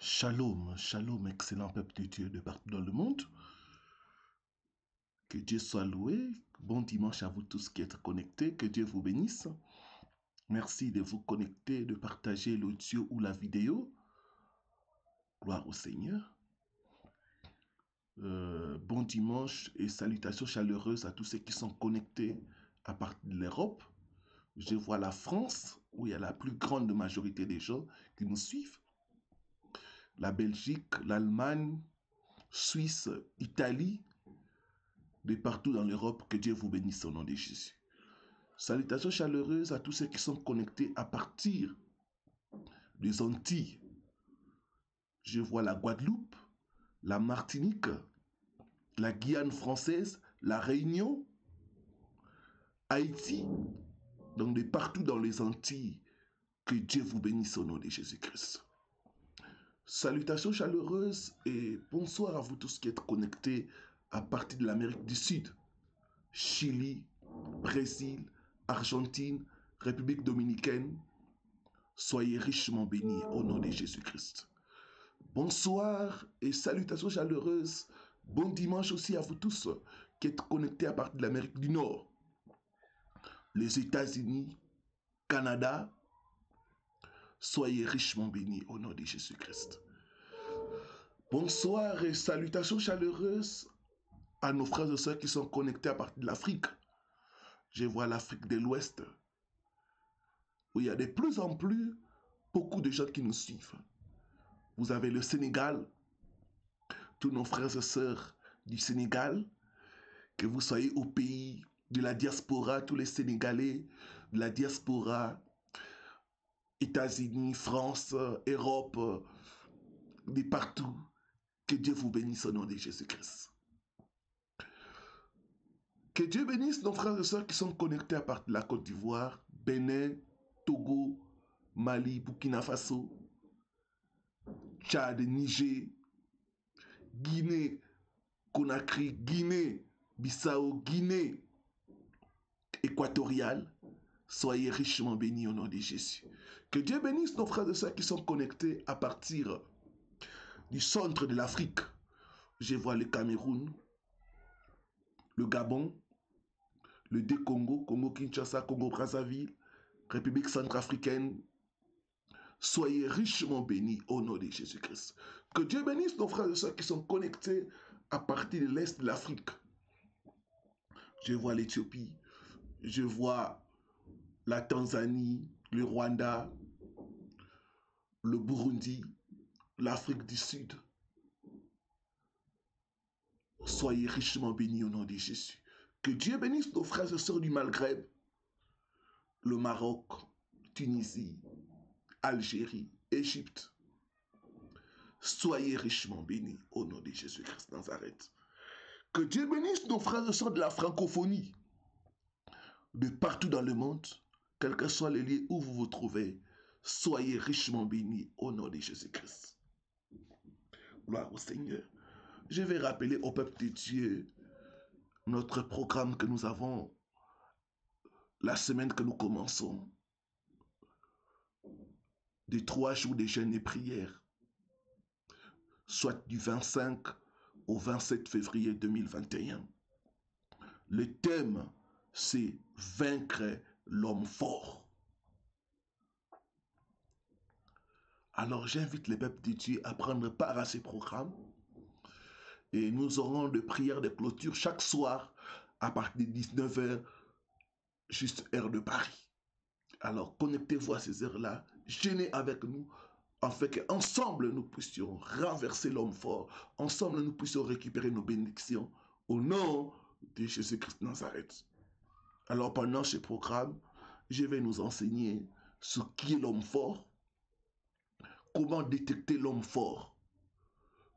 Shalom, shalom, excellent peuple de Dieu de partout dans le monde. Que Dieu soit loué. Bon dimanche à vous tous qui êtes connectés. Que Dieu vous bénisse. Merci de vous connecter, de partager l'audio ou la vidéo. Gloire au Seigneur. Bon dimanche et salutations chaleureuses à tous ceux qui sont connectés à partir de l'Europe. Je vois la France, où il y a la plus grande majorité des gens qui nous suivent. La Belgique, l'Allemagne, Suisse, Italie, de partout dans l'Europe, que Dieu vous bénisse au nom de Jésus. Salutations chaleureuses à tous ceux qui sont connectés à partir des Antilles. Je vois la Guadeloupe, la Martinique, la Guyane française, la Réunion, Haïti, donc de partout dans les Antilles, que Dieu vous bénisse au nom de Jésus-Christ. Salutations chaleureuses et bonsoir à vous tous qui êtes connectés à partir de l'Amérique du Sud, Chili, Brésil, Argentine, République dominicaine. Soyez richement bénis au nom de Jésus-Christ. Bonsoir et salutations chaleureuses. Bon dimanche aussi à vous tous qui êtes connectés à partir de l'Amérique du Nord, les États-Unis, Canada. Soyez richement bénis au nom de Jésus-Christ. Bonsoir et salutations chaleureuses à nos frères et sœurs qui sont connectés à partir de l'Afrique. Je vois l'Afrique de l'Ouest, où il y a de plus en plus beaucoup de gens qui nous suivent. Vous avez le Sénégal, tous nos frères et sœurs du Sénégal, que vous soyez au pays de la diaspora, tous les Sénégalais de la diaspora, États-Unis, France, Europe, de partout, que Dieu vous bénisse au nom de Jésus-Christ. Que Dieu bénisse nos frères et sœurs qui sont connectés à partir de la Côte d'Ivoire, Bénin, Togo, Mali, Burkina Faso, Tchad, Niger, Guinée, Conakry, Guinée, Bissau, Guinée équatoriale. Soyez richement bénis au nom de Jésus. Que Dieu bénisse nos frères et sœurs qui sont connectés à partir du centre de l'Afrique. Je vois le Cameroun, le Gabon, le Congo, Congo-Kinshasa, Congo-Brazzaville, République centrafricaine. Soyez richement bénis au nom de Jésus-Christ. Que Dieu bénisse nos frères et sœurs qui sont connectés à partir de l'Est de l'Afrique. Je vois l'Éthiopie, je vois la Tanzanie, le Rwanda, le Burundi, l'Afrique du Sud. Soyez richement bénis au nom de Jésus. Que Dieu bénisse nos frères et sœurs du Maghreb, le Maroc, Tunisie, Algérie, Égypte. Soyez richement bénis au nom de Jésus-Christ de Nazareth. Que Dieu bénisse nos frères et sœurs de la francophonie, de partout dans le monde, quel que soit le lieu où vous vous trouvez. Soyez richement bénis au nom de Jésus-Christ. Gloire au Seigneur. Je vais rappeler au peuple de Dieu notre programme que nous avons la semaine que nous commençons, de 3 jours de jeûne et prière, soit du 25 au 27 février 2021. Le thème, c'est vaincre l'homme fort. Alors j'invite les peuples de Dieu à prendre part à ces programmes et nous aurons des prières de clôture chaque soir à partir de 19h, juste heure de Paris. Alors connectez-vous à ces heures-là, jeûnez avec nous, afin qu'ensemble nous puissions renverser l'homme fort, ensemble nous puissions récupérer nos bénédictions au nom de Jésus-Christ de Nazareth. Alors pendant ce programme, je vais nous enseigner ce qui est l'homme fort, comment détecter l'homme fort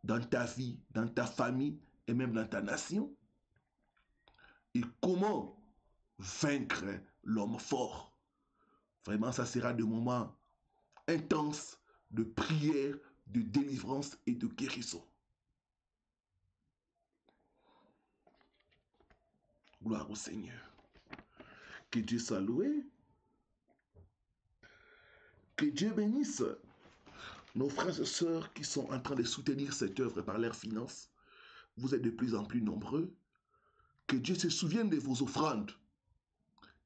dans ta vie, dans ta famille et même dans ta nation, et comment vaincre l'homme fort. Vraiment, ça sera des moments intenses de prière, de délivrance et de guérison. Gloire au Seigneur. Que Dieu soit loué. Que Dieu bénisse Nos frères et sœurs qui sont en train de soutenir cette œuvre par leurs finances, vous êtes de plus en plus nombreux. Que Dieu se souvienne de vos offrandes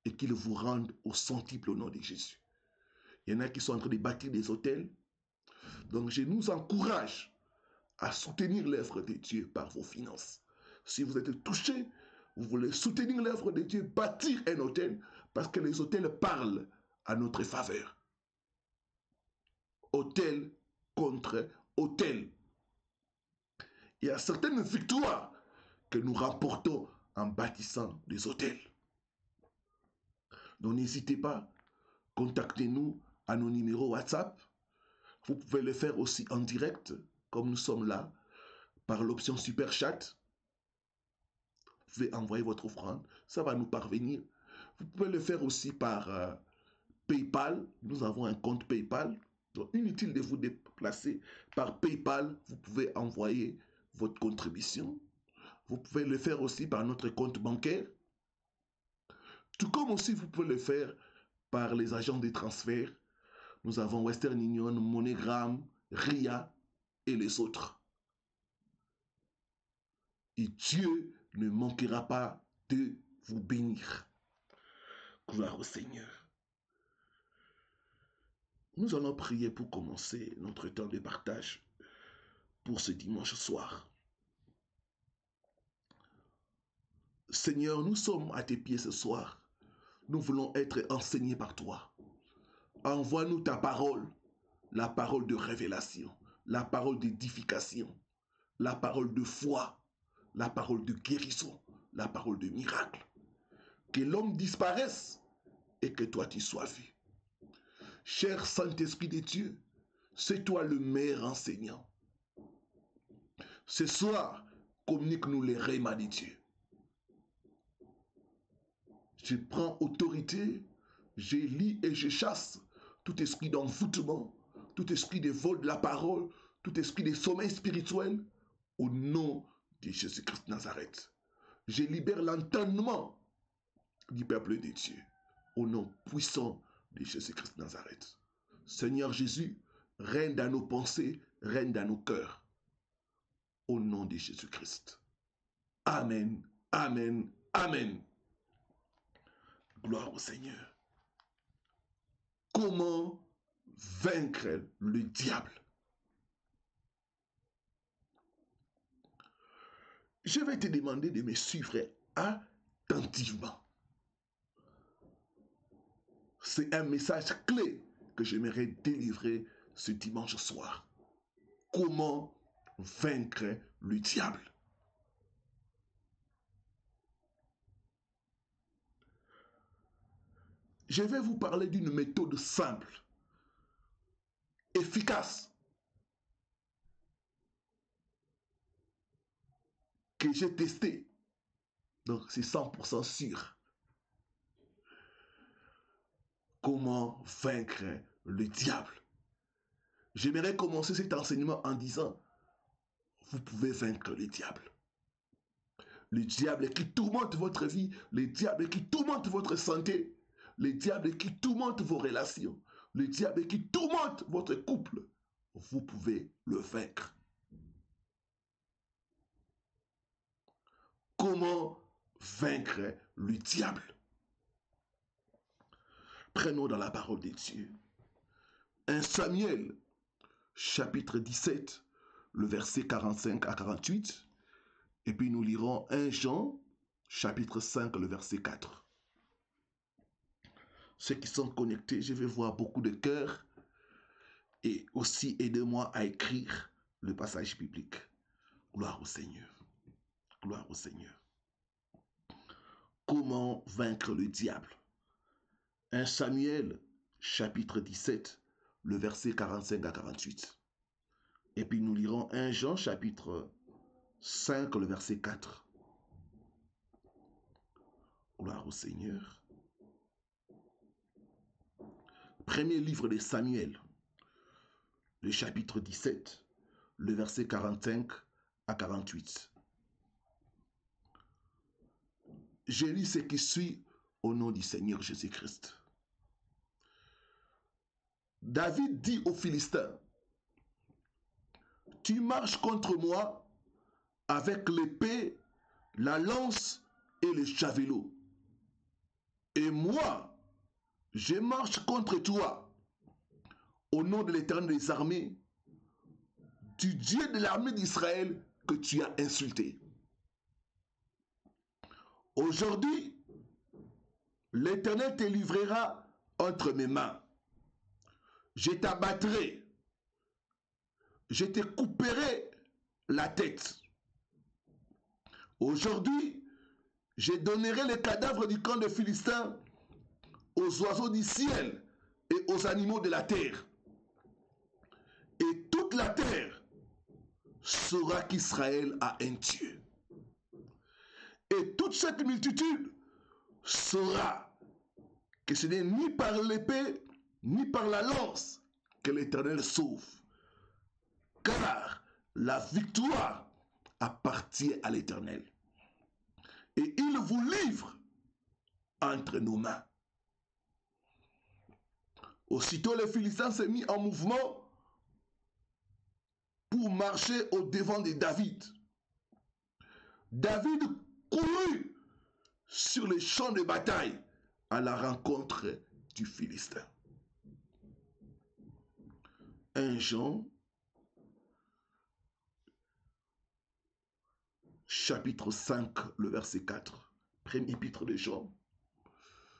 et qu'il vous rende au centuple au nom de Jésus. Il y en a qui sont en train de bâtir des hôtels. Donc je nous encourage à soutenir l'œuvre de Dieu par vos finances. Si vous êtes touché, vous voulez soutenir l'œuvre de Dieu, bâtir un hôtel, parce que les hôtels parlent à notre faveur. Hôtel contre hôtel. Il y a certaines victoires que nous remportons en bâtissant des hôtels. Donc n'hésitez pas, contactez-nous à nos numéros WhatsApp. Vous pouvez le faire aussi en direct, comme nous sommes là, par l'option Super Chat. Vous pouvez envoyer votre offrande, ça va nous parvenir. Vous pouvez le faire aussi par PayPal. Nous avons un compte PayPal. Donc inutile de vous déplacer. Par PayPal, vous pouvez envoyer votre contribution. Vous pouvez le faire aussi par notre compte bancaire. Tout comme aussi vous pouvez le faire par les agents de transfert. Nous avons Western Union, MoneyGram, RIA et les autres. Et Dieu ne manquera pas de vous bénir. Gloire au Seigneur. Nous allons prier pour commencer notre temps de partage pour ce dimanche soir. Seigneur, nous sommes à tes pieds ce soir. Nous voulons être enseignés par toi. Envoie-nous ta parole, la parole de révélation, la parole d'édification, la parole de foi, la parole de guérison, la parole de miracle. Que l'homme disparaisse et que toi tu sois vu. Cher Saint-Esprit de Dieu, c'est toi le meilleur enseignant. Ce soir, communique-nous les rémas de Dieu. Je prends autorité, je lis et je chasse tout esprit d'envoûtement, tout esprit de vol de la parole, tout esprit de sommeil spirituel, au nom de Jésus-Christ de Nazareth. Je libère l'entendement du peuple de Dieu, au nom puissant de Jésus-Christ de Nazareth. Seigneur Jésus, règne dans nos pensées, règne dans nos cœurs, au nom de Jésus-Christ. Amen, amen, amen. Gloire au Seigneur. Comment vaincre le diable? Je vais te demander de me suivre attentivement. C'est un message clé que j'aimerais délivrer ce dimanche soir. Comment vaincre le diable? Je vais vous parler d'une méthode simple, efficace, que j'ai testée. Donc c'est 100% sûr. Comment vaincre le diable? J'aimerais commencer cet enseignement en disant, vous pouvez vaincre le diable. Le diable qui tourmente votre vie, le diable qui tourmente votre santé, le diable qui tourmente vos relations, le diable qui tourmente votre couple, vous pouvez le vaincre. Comment vaincre le diable? Prenons dans la parole de Dieu 1 Samuel, chapitre 17, le verset 45 à 48. Et puis nous lirons 1 Jean, chapitre 5, le verset 4. Ceux qui sont connectés, je vais voir beaucoup de cœurs. Et aussi aidez-moi à écrire le passage biblique. Gloire au Seigneur. Gloire au Seigneur. Comment vaincre le diable? 1 Samuel, chapitre 17, le verset 45 à 48. Et puis nous lirons 1 Jean, chapitre 5, le verset 4. Gloire au Seigneur. Premier livre de Samuel, le chapitre 17, le verset 45 à 48. Je lis ce qui suit au nom du Seigneur Jésus-Christ. David dit aux Philistins, tu marches contre moi avec l'épée, la lance et le javelot. Et moi, je marche contre toi au nom de l'Éternel des armées, du Dieu de l'armée d'Israël que tu as insulté. Aujourd'hui, l'Éternel te livrera entre mes mains. Je t'abattrai, je te couperai la tête. Aujourd'hui, je donnerai les cadavres du camp des Philistins aux oiseaux du ciel et aux animaux de la terre. Et toute la terre saura qu'Israël a un Dieu. Et toute cette multitude saura que ce n'est ni par l'épée, ni par la lance que l'Éternel sauve. Car la victoire appartient à l'Éternel. Et il vous livre entre nos mains. Aussitôt les Philistins s'est mis en mouvement pour marcher au devant de David. David courut sur les champs de bataille à la rencontre du Philistin. 1 Jean, chapitre 5, le verset 4. Premier épître de Jean,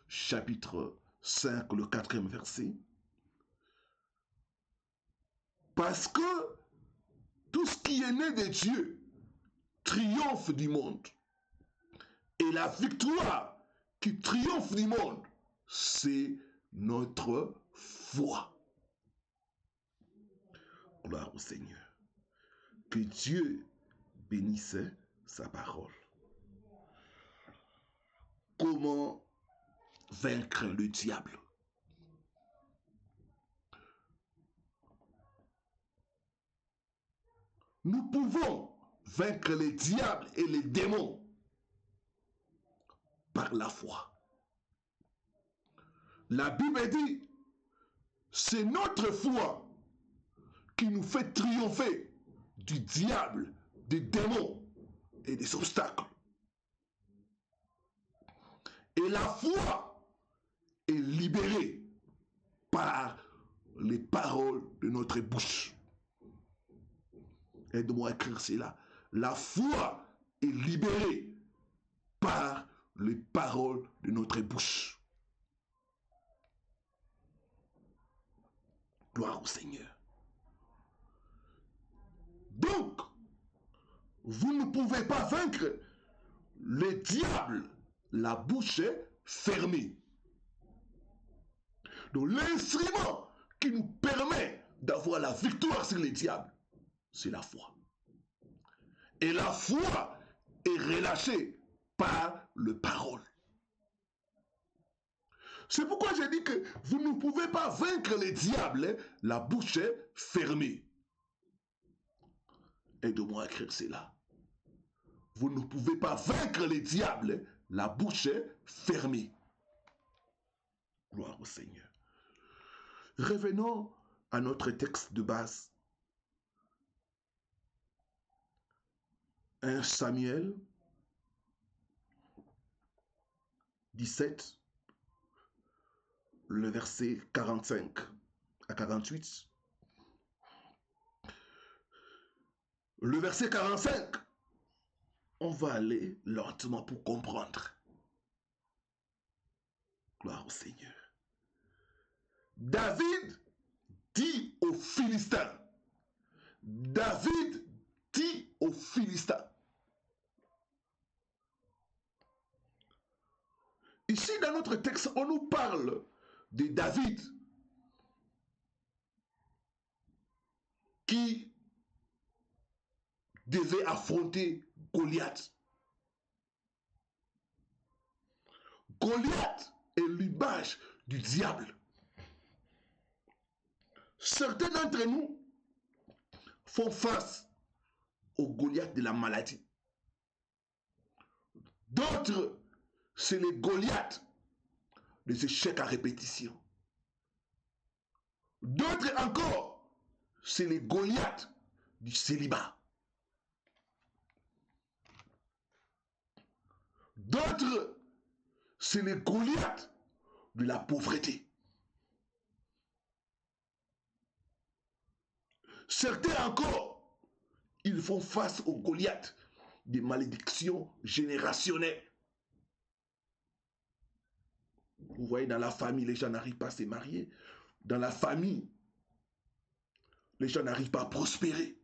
chapitre 5, le 4e verset. Parce que tout ce qui est né de Dieu triomphe du monde. Et la victoire qui triomphe du monde, c'est notre foi. Gloire au Seigneur. Que Dieu bénisse sa parole. Comment vaincre le diable? Nous pouvons vaincre les diables et les démons par la foi. La Bible dit, c'est notre foi qui nous fait triompher du diable, des démons et des obstacles. Et la foi est libérée par les paroles de notre bouche. Aide-moi à écrire cela. La foi est libérée par les paroles de notre bouche. Gloire au Seigneur. Donc, vous ne pouvez pas vaincre le diable, la bouche est fermée. Donc, l'instrument qui nous permet d'avoir la victoire sur le diable, c'est la foi. Et la foi est relâchée par le parole. C'est pourquoi j'ai dit que vous ne pouvez pas vaincre les diables, la bouche est fermée. Aide-moi à écrire cela. Vous ne pouvez pas vaincre les diables, la bouche est fermée. Gloire au Seigneur. Revenons à notre texte de base. 1 Samuel 17, le verset 45 à 48. Le verset 45, on va aller lentement pour comprendre. Gloire au Seigneur. David dit aux Philistins. David dit aux Philistins. Ici, dans notre texte, on nous parle de David qui devait affronter Goliath. Goliath est l'image du diable. Certains d'entre nous font face au Goliath de la maladie. D'autres, c'est les Goliaths des échecs à répétition. D'autres encore, c'est les Goliaths du célibat. D'autres, c'est les Goliaths de la pauvreté. Certains encore, ils font face aux Goliaths des malédictions générationnelles. Vous voyez, dans la famille, les gens n'arrivent pas à se marier. Dans la famille, les gens n'arrivent pas à prospérer.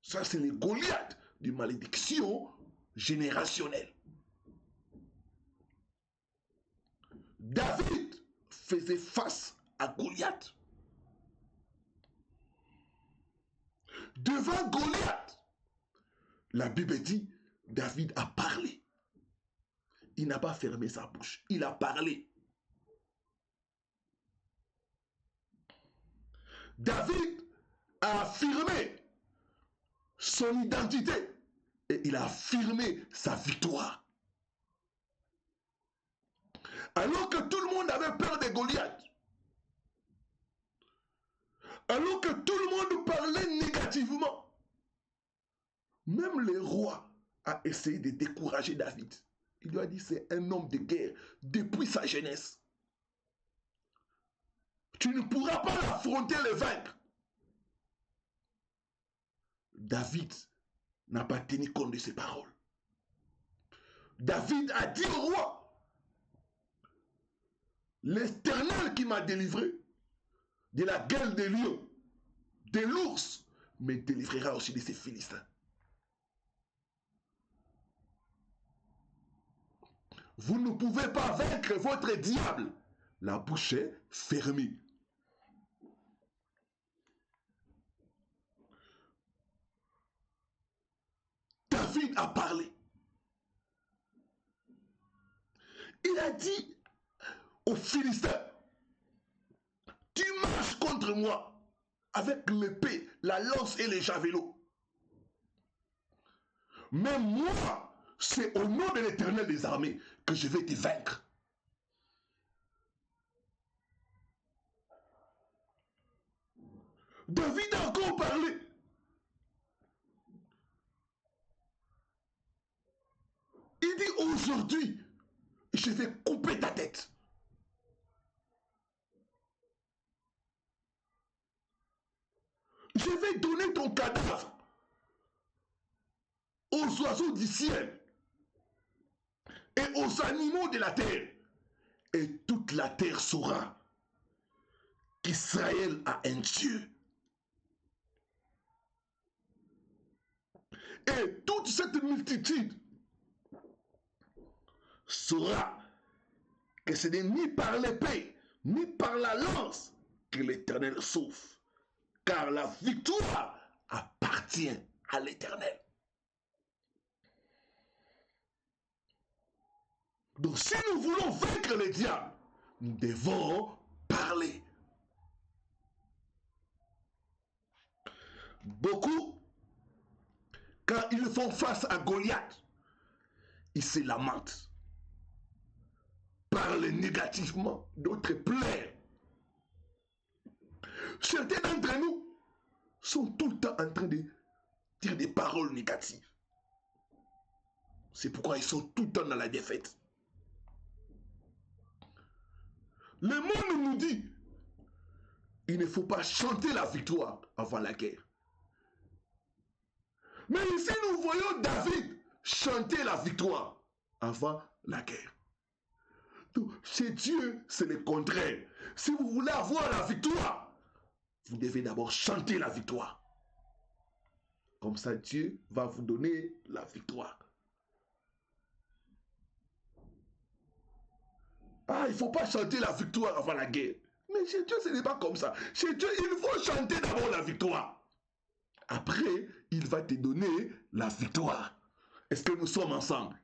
Ça, c'est les Goliaths des malédictions générationnelles. David faisait face à Goliath. Devant Goliath, la Bible dit, David a parlé. Il n'a pas fermé sa bouche, il a parlé. David a affirmé son identité et il a affirmé sa victoire. Alors que tout le monde avait peur de Goliath, alors que tout le monde parlait négativement, même le roi a essayé de décourager David. Il lui a dit, c'est un homme de guerre depuis sa jeunesse. Tu ne pourras pas l'affronter, le vaincre. David n'a pas tenu compte de ses paroles. David a dit au roi, l'Éternel qui m'a délivré de la gueule des lions, de l'ours, me délivrera aussi de ces Philistins. Vous ne pouvez pas vaincre votre diable. La bouche est fermée. David a parlé. Il a dit aux Philistins, tu marches contre moi avec l'épée, la lance et les javelots. Mais moi, c'est au nom de l'Éternel des armées que je vais te vaincre. David a encore parlé. Il dit aujourd'hui, je vais couper ta tête. Je vais donner ton cadavre aux oiseaux du ciel et aux animaux de la terre. Et toute la terre saura qu'Israël a un Dieu. Et toute cette multitude saura que ce n'est ni par l'épée, ni par la lance que l'Éternel sauve. Car la victoire appartient à l'Éternel. Donc si nous voulons vaincre le diable, nous devons parler. Beaucoup, quand ils font face à Goliath, ils se lamentent, parlent négativement, d'autres pleurent. Certains d'entre nous sont tout le temps en train de dire des paroles négatives. C'est pourquoi ils sont tout le temps dans la défaite. Le monde nous dit, il ne faut pas chanter la victoire avant la guerre. Mais ici, nous voyons David chanter la victoire avant la guerre. Donc, chez Dieu, c'est le contraire. Si vous voulez avoir la victoire, vous devez d'abord chanter la victoire. Comme ça, Dieu va vous donner la victoire. Ah, il ne faut pas chanter la victoire avant la guerre. Mais chez Dieu, ce n'est pas comme ça. Chez Dieu, il faut chanter d'abord la victoire. Après, il va te donner la victoire. Est-ce que nous sommes ensemble?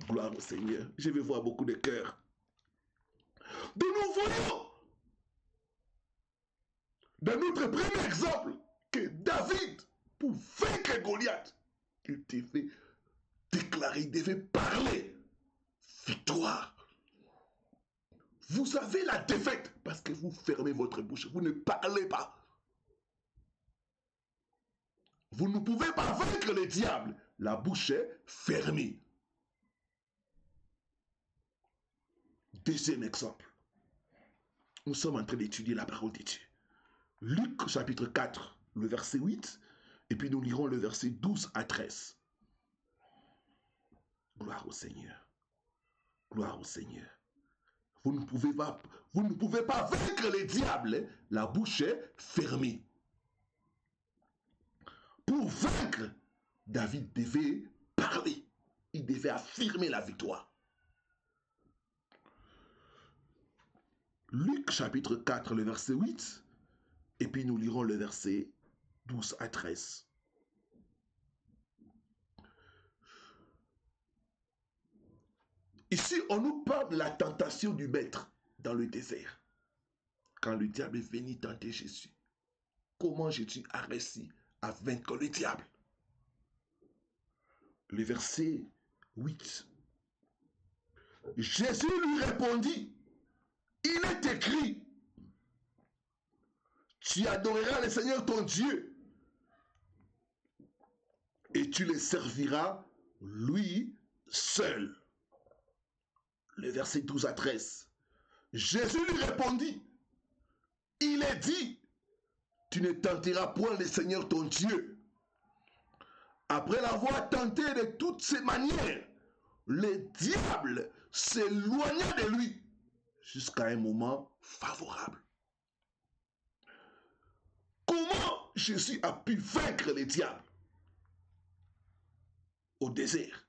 Gloire au Seigneur. Je vais voir beaucoup de cœurs. Donc nous voyons dans notre premier exemple que David, pour vaincre Goliath, il devait déclarer, il devait parler victoire. Vous avez la défaite parce que vous fermez votre bouche, vous ne parlez pas. Vous ne pouvez pas vaincre le diable. La bouche est fermée. Deuxième exemple. Nous sommes en train d'étudier la parole de Dieu. Luc chapitre 4, le verset 8, et puis nous lirons le verset 12 à 13. Gloire au Seigneur. Gloire au Seigneur. Vous ne pouvez pas vaincre les diables. La bouche est fermée. Pour vaincre, David devait parler. Il devait affirmer la victoire. Luc chapitre 4, le verset 8, et puis nous lirons le verset 12 à 13. Ici, on nous parle de la tentation du maître dans le désert. Quand le diable est venu tenter Jésus, comment Jésus a réussi à vaincre le diable? Le verset 8. Jésus lui répondit, il est écrit, tu adoreras le Seigneur ton Dieu et tu le serviras lui seul. Le verset 12 à 13. Jésus lui répondit, il est dit, tu ne tenteras point le Seigneur ton Dieu. Après l'avoir tenté de toutes ses manières, le diable s'éloigna de lui jusqu'à un moment favorable. Comment Jésus a pu vaincre le diable? Au désert,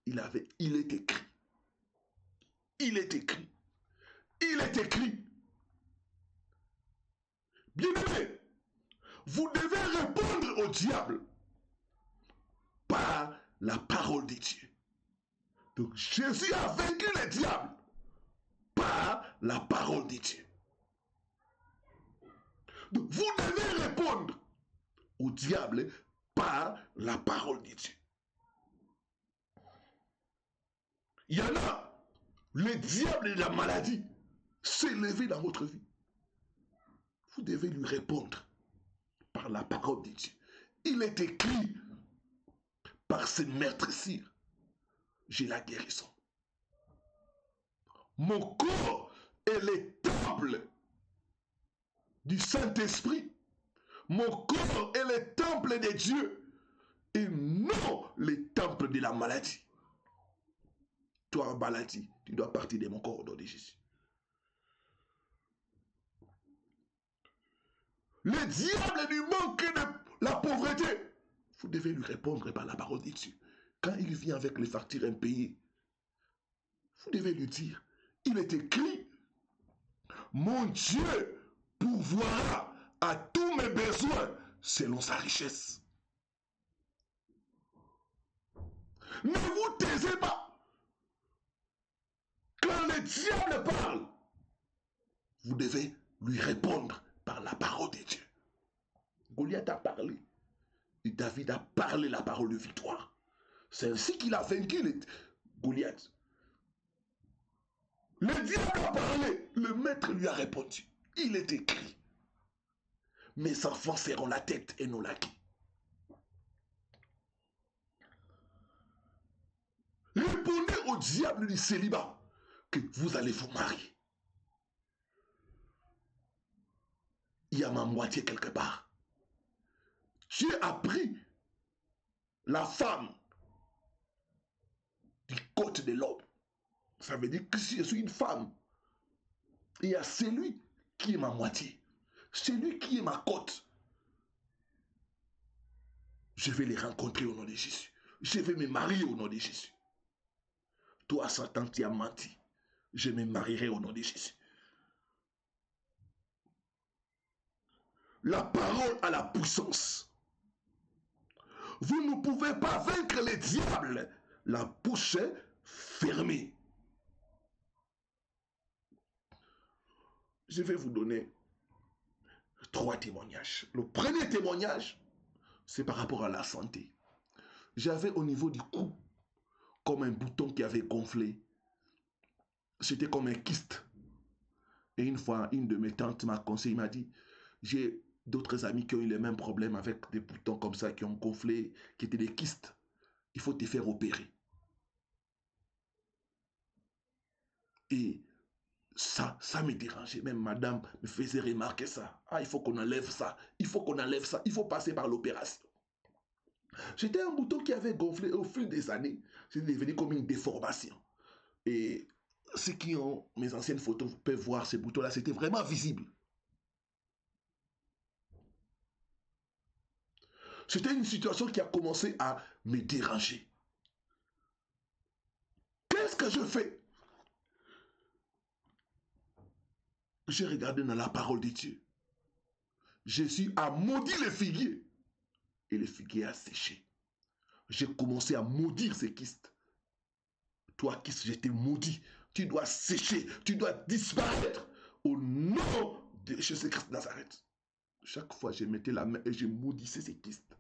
il est écrit. Il est écrit. Il est écrit. Bien-aimé, vous devez répondre au diable par la parole de Dieu. Donc Jésus a vaincu le diable par la parole de Dieu. Donc vous devez répondre au diable par la parole de Dieu. Il y en a, le diable et la maladie s'est levé dans votre vie. Vous devez lui répondre par la parole de Dieu. Il est écrit, par ses meurtrissures, j'ai la guérison. Mon corps est le temple du Saint-Esprit. Mon corps est le temple de Dieu et non le temple de la maladie. Toi, maladie, tu dois partir de mon corps au nom de Jésus. Le diable lui manque de la pauvreté. Vous devez lui répondre par la parole de Dieu. Quand il vient avec les factures impayées, vous devez lui dire, il est écrit, mon Dieu pourvoira à tous mes besoins selon sa richesse. Ne vous taisez pas. Quand le diable parle, vous devez lui répondre par la parole de Dieu. Goliath a parlé. Et David a parlé la parole de victoire. C'est ainsi qu'il a vaincu Goliath. Le diable a parlé. Le maître lui a répondu. Il est écrit. Mes enfants seront la tête et non la queue. Répondez au diable du célibat que vous allez vous marier. Il y a ma moitié quelque part. Dieu a pris la femme du côté de l'homme. Ça veut dire que si je suis une femme, il y a celui qui est ma moitié, celui qui est ma côte. Je vais les rencontrer au nom de Jésus. Je vais me marier au nom de Jésus. Toi, Satan, tu as menti. Je me marierai au nom de Jésus. La parole a la puissance. Vous ne pouvez pas vaincre les diables. La bouche est fermée. Je vais vous donner 3 témoignages. Le premier témoignage, c'est par rapport à la santé. J'avais au niveau du cou comme un bouton qui avait gonflé. C'était comme un kyste. Et une fois, une de mes tantes m'a conseillé, m'a dit, j'ai d'autres amis qui ont eu les mêmes problèmes avec des boutons comme ça, qui ont gonflé, qui étaient des kystes. Il faut te faire opérer. Et ça me dérangeait. Même madame me faisait remarquer ça. Ah, il faut qu'on enlève ça. Il faut qu'on enlève ça. Il faut passer par l'opération. C'était un bouton qui avait gonflé au fil des années. C'est devenu comme une déformation. Et ceux qui ont mes anciennes photos peuvent voir ces boutons-là. C'était vraiment visible. C'était une situation qui a commencé à me déranger. Qu'est-ce que je fais? J'ai regardé dans la parole de Dieu. Jésus a maudit les figuiers. Et le figuier a séché. J'ai commencé à maudire ces kystes. Toi, kyste, je t'ai maudit. Tu dois sécher. Tu dois disparaître. Au nom de Jésus-Christ de Nazareth. Chaque fois, je mettais la main et je maudissais ces kystes.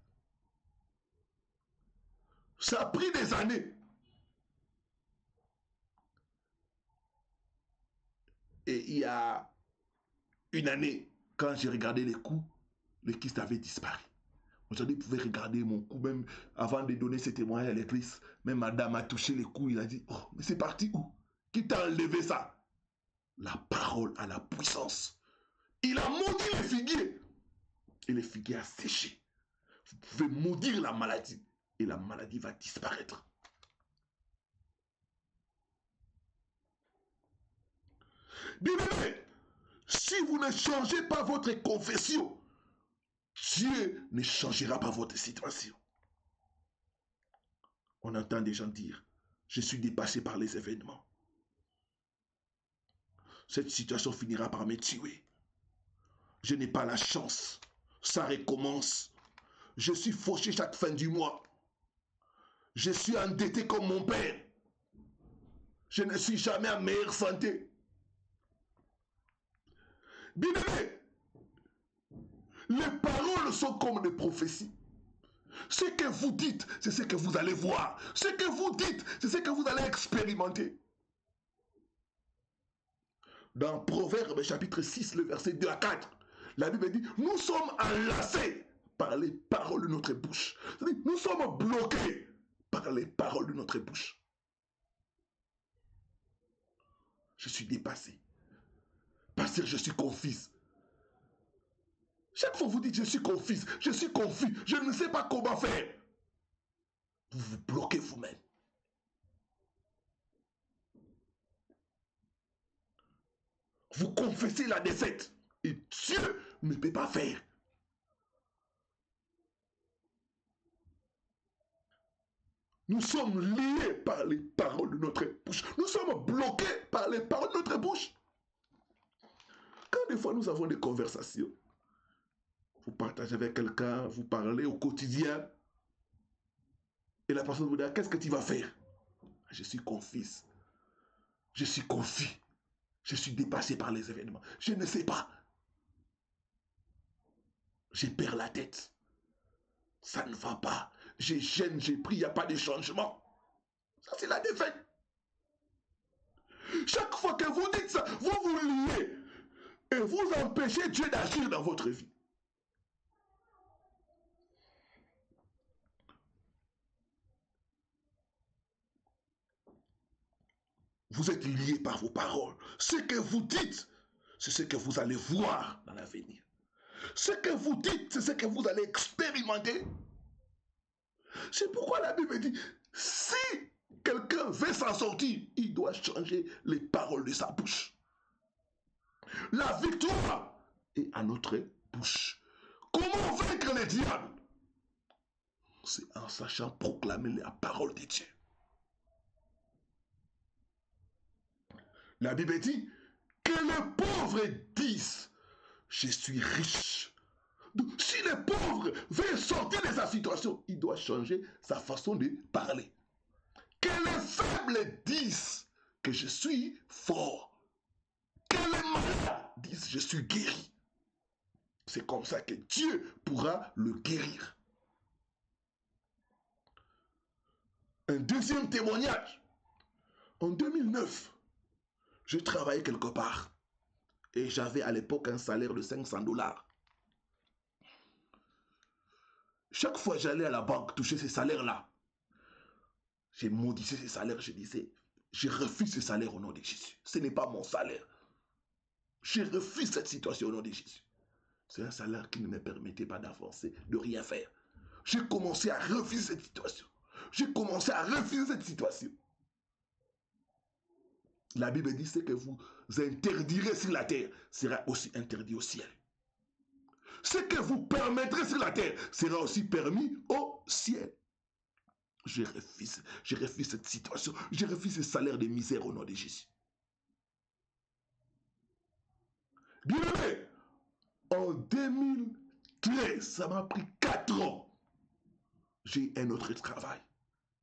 Ça a pris des années. Et il y a une année, quand j'ai regardé les coups, le kyste avait disparu. Aujourd'hui, vous pouvez regarder mon cou, même avant de donner ce témoignage à l'église. Même madame a touché les coups, il a dit, oh, mais c'est parti où? Qui t'a enlevé ça? La parole a la puissance. Il a maudit les figuiers. Et les figuiers a séché. Vous pouvez maudire la maladie. Et la maladie va disparaître. Bien-aimés, si vous ne changez pas votre confession, Dieu ne changera pas votre situation. On entend des gens dire, je suis dépassé par les événements. Cette situation finira par me tuer. Je n'ai pas la chance. Ça recommence. Je suis fauché chaque fin du mois. Je suis endetté comme mon père. Je ne suis jamais en meilleure santé. Bien-aimés, les paroles sont comme des prophéties. Ce que vous dites, c'est ce que vous allez voir. Ce que vous dites, c'est ce que vous allez expérimenter. Dans Proverbe chapitre 6, le verset 2 à 4, la Bible dit, nous sommes enlacés par les paroles de notre bouche. C'est-à-dire, nous sommes bloqués par les paroles de notre bouche. Je suis dépassé. Pasteur, je suis confise. Chaque fois vous dites, je suis confise, je suis confus, je ne sais pas comment faire. Vous vous bloquez vous-même. Vous confessez la défaite. Et Dieu ne peut pas faire. Nous sommes liés par les paroles de notre bouche. Nous sommes bloqués par les paroles de notre bouche. Quand des fois nous avons des conversations, vous partagez avec quelqu'un, vous parlez au quotidien, et la personne vous dit, qu'est-ce que tu vas faire? Je suis confise. Je suis confus. Je suis dépassé par les événements. Je ne sais pas. Je perds la tête. Ça ne va pas. Je gêne, j'ai pris, il n'y a pas de changement. Ça, c'est la défaite. Chaque fois que vous dites ça, vous vous liez et vous empêchez Dieu d'agir dans votre vie. Vous êtes liés par vos paroles. Ce que vous dites, c'est ce que vous allez voir dans l'avenir. Ce que vous dites, c'est ce que vous allez expérimenter. C'est pourquoi la Bible dit, si quelqu'un veut s'en sortir, il doit changer les paroles de sa bouche. La victoire est à notre bouche. Comment vaincre les diables? C'est en sachant proclamer la parole de Dieu. La Bible dit que les pauvres disent, je suis riche. Donc, si les pauvres veulent sortir de sa situation, il doit changer sa façon de parler. Que les faibles disent que je suis fort. Que les malades disent je suis guéri. C'est comme ça que Dieu pourra le guérir. Un deuxième témoignage. En 2009, je travaillais quelque part et j'avais à l'époque un salaire de $500. Chaque fois que j'allais à la banque toucher ces salaires-là, j'ai maudissé ces salaires, je disais, je refuse ce salaire au nom de Jésus. Ce n'est pas mon salaire. Je refuse cette situation au nom de Jésus. C'est un salaire qui ne me permettait pas d'avancer, de rien faire. J'ai commencé à refuser cette situation. J'ai commencé à refuser cette situation. La Bible dit ce que vous interdirez sur la terre sera aussi interdit au ciel. Ce que vous permettrez sur la terre sera aussi permis au ciel. Je refuse cette situation. Je refuse ce salaire de misère au nom de Jésus. Bien aimé, en 2013, ça m'a pris 4 ans. J'ai un autre travail.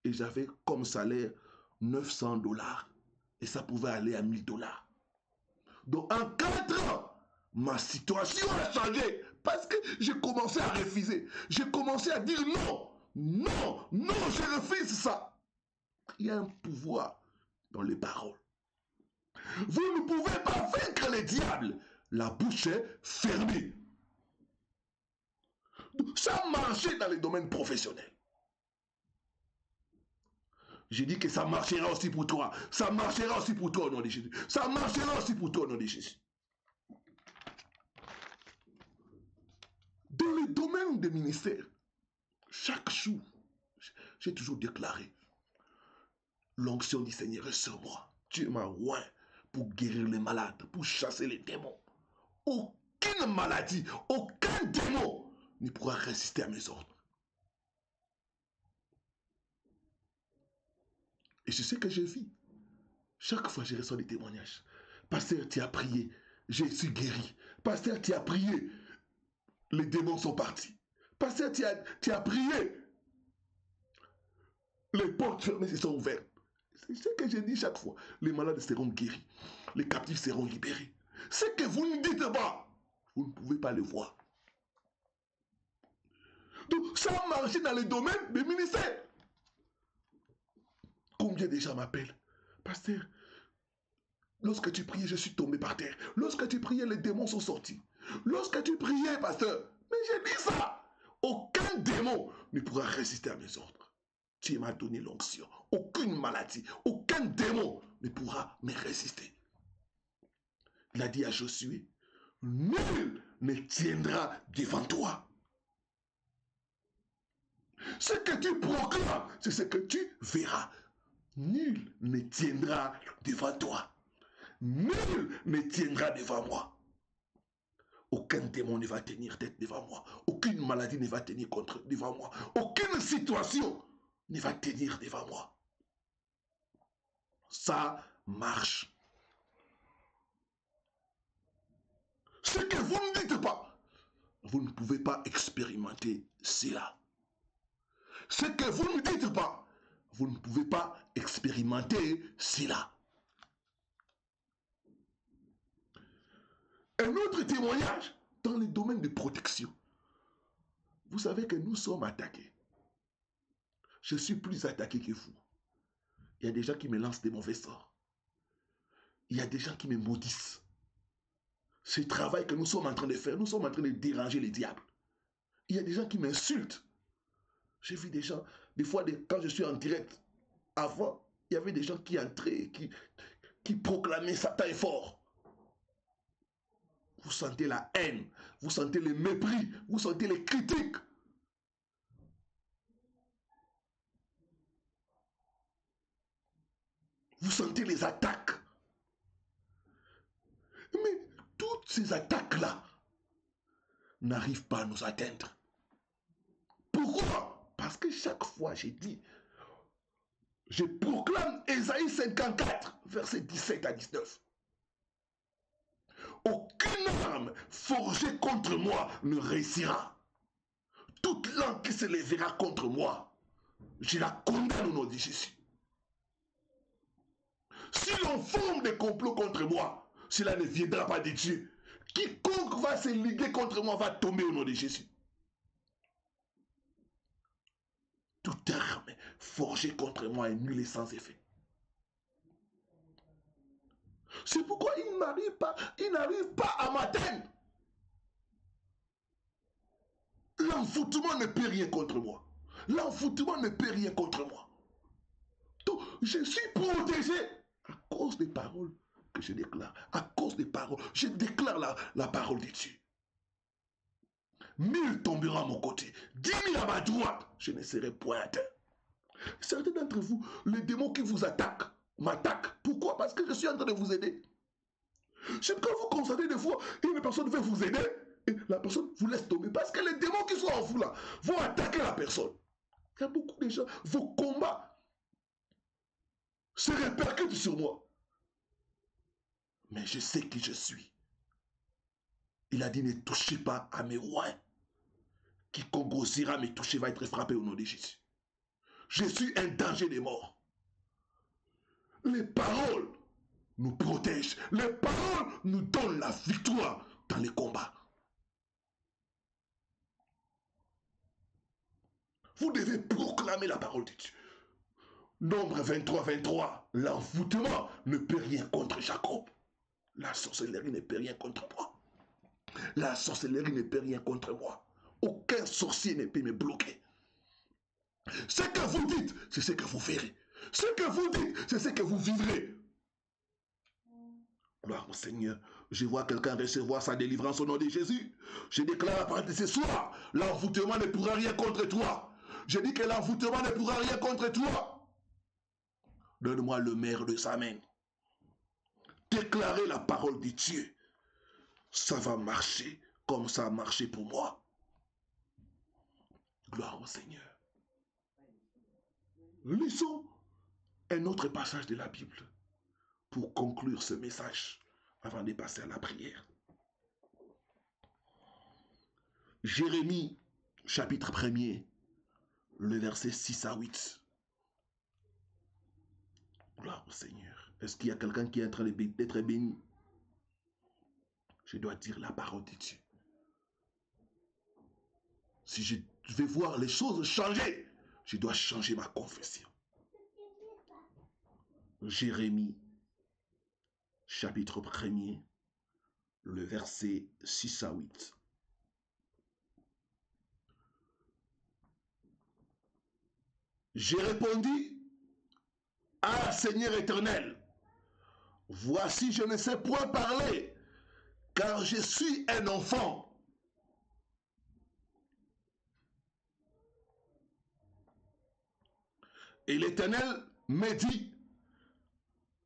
Et j'avais comme salaire 900 $. Et ça pouvait aller à 1000 $. Donc en 4 ans, ma situation a changé. Parce que j'ai commencé à refuser. J'ai commencé à dire non. Non, non, je refuse ça. Il y a un pouvoir dans les paroles. Vous ne pouvez pas vaincre le diable. La bouche est fermée. Ça marchait dans les domaines professionnels. J'ai dit que ça marchera aussi pour toi. Ça marchera aussi pour toi au nom de Jésus. Ça marchera aussi pour toi au nom de Jésus. Dans les domaines des ministères, chaque jour, j'ai toujours déclaré, l'onction du Seigneur est sur moi. Dieu m'a oint pour guérir les malades, pour chasser les démons. Aucune maladie, aucun démon ne pourra résister à mes ordres. Et c'est ce que je vis. Chaque fois, je reçois des témoignages. Pasteur, tu as prié, je suis guéri. Pasteur, tu as prié, les démons sont partis. Pasteur, tu as prié, les portes fermées se sont ouvertes. C'est ce que je dis chaque fois. Les malades seront guéris. Les captifs seront libérés. Ce que vous ne dites pas, vous ne pouvez pas le voir. Donc, ça a marché dans les domaines des ministères. Combien de gens m'appellent? Pasteur, lorsque tu priais, je suis tombé par terre. Lorsque tu priais, les démons sont sortis. Lorsque tu priais, pasteur, mais j'ai dit ça. Aucun démon ne pourra résister à mes ordres. Dieu m'a donné l'onction. Aucune maladie, aucun démon ne pourra me résister. Il a dit à Josué, nul ne tiendra devant toi. Ce que tu proclames, c'est ce que tu verras. Nul ne tiendra devant toi. Nul ne tiendra devant moi. Aucun démon ne va tenir tête devant moi. Aucune maladie ne va tenir devant moi. Aucune situation ne va tenir devant moi. Ça marche. Ce que vous ne dites pas, vous ne pouvez pas expérimenter cela. Ce que vous ne dites pas, vous ne pouvez pas expérimenter cela. Un autre témoignage dans le domaine de protection. Vous savez que nous sommes attaqués. Je suis plus attaqué que vous. Il y a des gens qui me lancent des mauvais sorts. Il y a des gens qui me maudissent. Ce travail que nous sommes en train de faire, nous sommes en train de déranger les diables. Il y a des gens qui m'insultent. J'ai vu des gens, des fois, quand je suis en direct, avant, il y avait des gens qui entraient, qui proclamaient Satan est fort. Vous sentez la haine, vous sentez le mépris, vous sentez les critiques. Vous sentez les attaques. Mais toutes ces attaques-là n'arrivent pas à nous atteindre. Pourquoi? Parce que chaque fois, j'ai dit, je proclame Ésaïe 54, versets 17 à 19. Aucune arme forgée contre moi ne réussira. Toute langue qui se lèvera contre moi, je la condamne au nom de Jésus. Si l'on forme des complots contre moi, cela ne viendra pas de Dieu. Quiconque va se liguer contre moi va tomber au nom de Jésus. Toute arme forgée contre moi est nulle et sans effet. C'est pourquoi il n'arrive pas à m'atteindre. L'envoûtement ne peut rien contre moi. L'envoûtement ne peut rien contre moi. Donc, je suis protégé à cause des paroles que je déclare. À cause des paroles. Je déclare la parole de Dieu. 1000 tomberont à mon côté. 10 000 à ma droite. Je ne serai point atteint. Certains d'entre vous, les démons qui vous attaquent, m'attaquent. Pourquoi? Parce que je suis en train de vous aider. C'est quand vous constatez des fois qu'une personne veut vous aider et la personne vous laisse tomber. Parce que les démons qui sont en vous là vont attaquer la personne. Il y a beaucoup de gens, vos combats se répercutent sur moi. Mais je sais qui je suis. Il a dit, ne touchez pas à mes rois. Quiconque grossira me toucher va être frappé au nom de Jésus. Je suis un danger des morts. Les paroles nous protègent. Les paroles nous donnent la victoire dans les combats. Vous devez proclamer la parole de Dieu. Nombre 23, 23. L'envoûtement ne peut rien contre Jacob. La sorcellerie ne peut rien contre moi. La sorcellerie ne peut rien contre moi. Aucun sorcier ne peut me bloquer. Ce que vous dites, c'est ce que vous verrez. Ce que vous dites, c'est ce que vous vivrez. Gloire au Seigneur. Je vois quelqu'un recevoir sa délivrance au nom de Jésus. Je déclare à partir de ce soir, l'envoûtement ne pourra rien contre toi. Je dis que l'envoûtement ne pourra rien contre toi. Donne-moi le maire de sa main. Déclarez la parole de Dieu. Ça va marcher comme ça a marché pour moi. Gloire au Seigneur. Lisons un autre passage de la Bible pour conclure ce message avant de passer à la prière. Jérémie, chapitre 1er, le verset 6 à 8. Gloire au Seigneur. Est-ce qu'il y a quelqu'un qui est en train d'être béni? Je dois dire la parole de Dieu. Si je vais voir les choses changer, je dois changer ma confession. Jérémie, chapitre 1er, le verset 6 à 8. J'ai répondu, ah Seigneur éternel, voici je ne sais point parler, car je suis un enfant. Et l'Éternel me dit,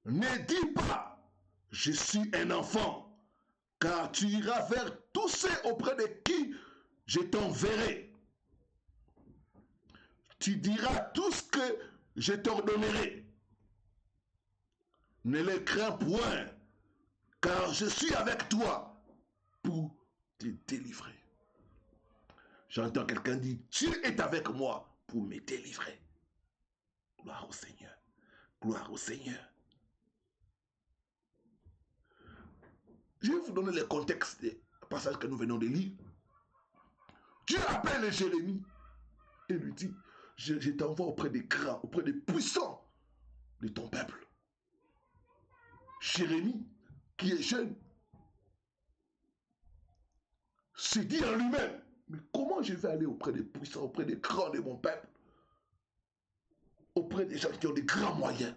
ne dis pas, je suis un enfant, car tu iras vers tous ceux auprès de qui je t'enverrai. Tu diras tout ce que je t'ordonnerai. Ne les crains point, car je suis avec toi pour te délivrer. J'entends quelqu'un dire, Dieu est avec moi pour me délivrer. Gloire au Seigneur. Gloire au Seigneur. Je vais vous donner le contexte des passages que nous venons de lire. Dieu appelle Jérémie et lui dit, je t'envoie auprès des grands, auprès des puissants de ton peuple. Jérémie, qui est jeune, se dit en lui-même, mais comment je vais aller auprès des puissants, auprès des grands de mon peuple, auprès des gens qui ont des grands moyens,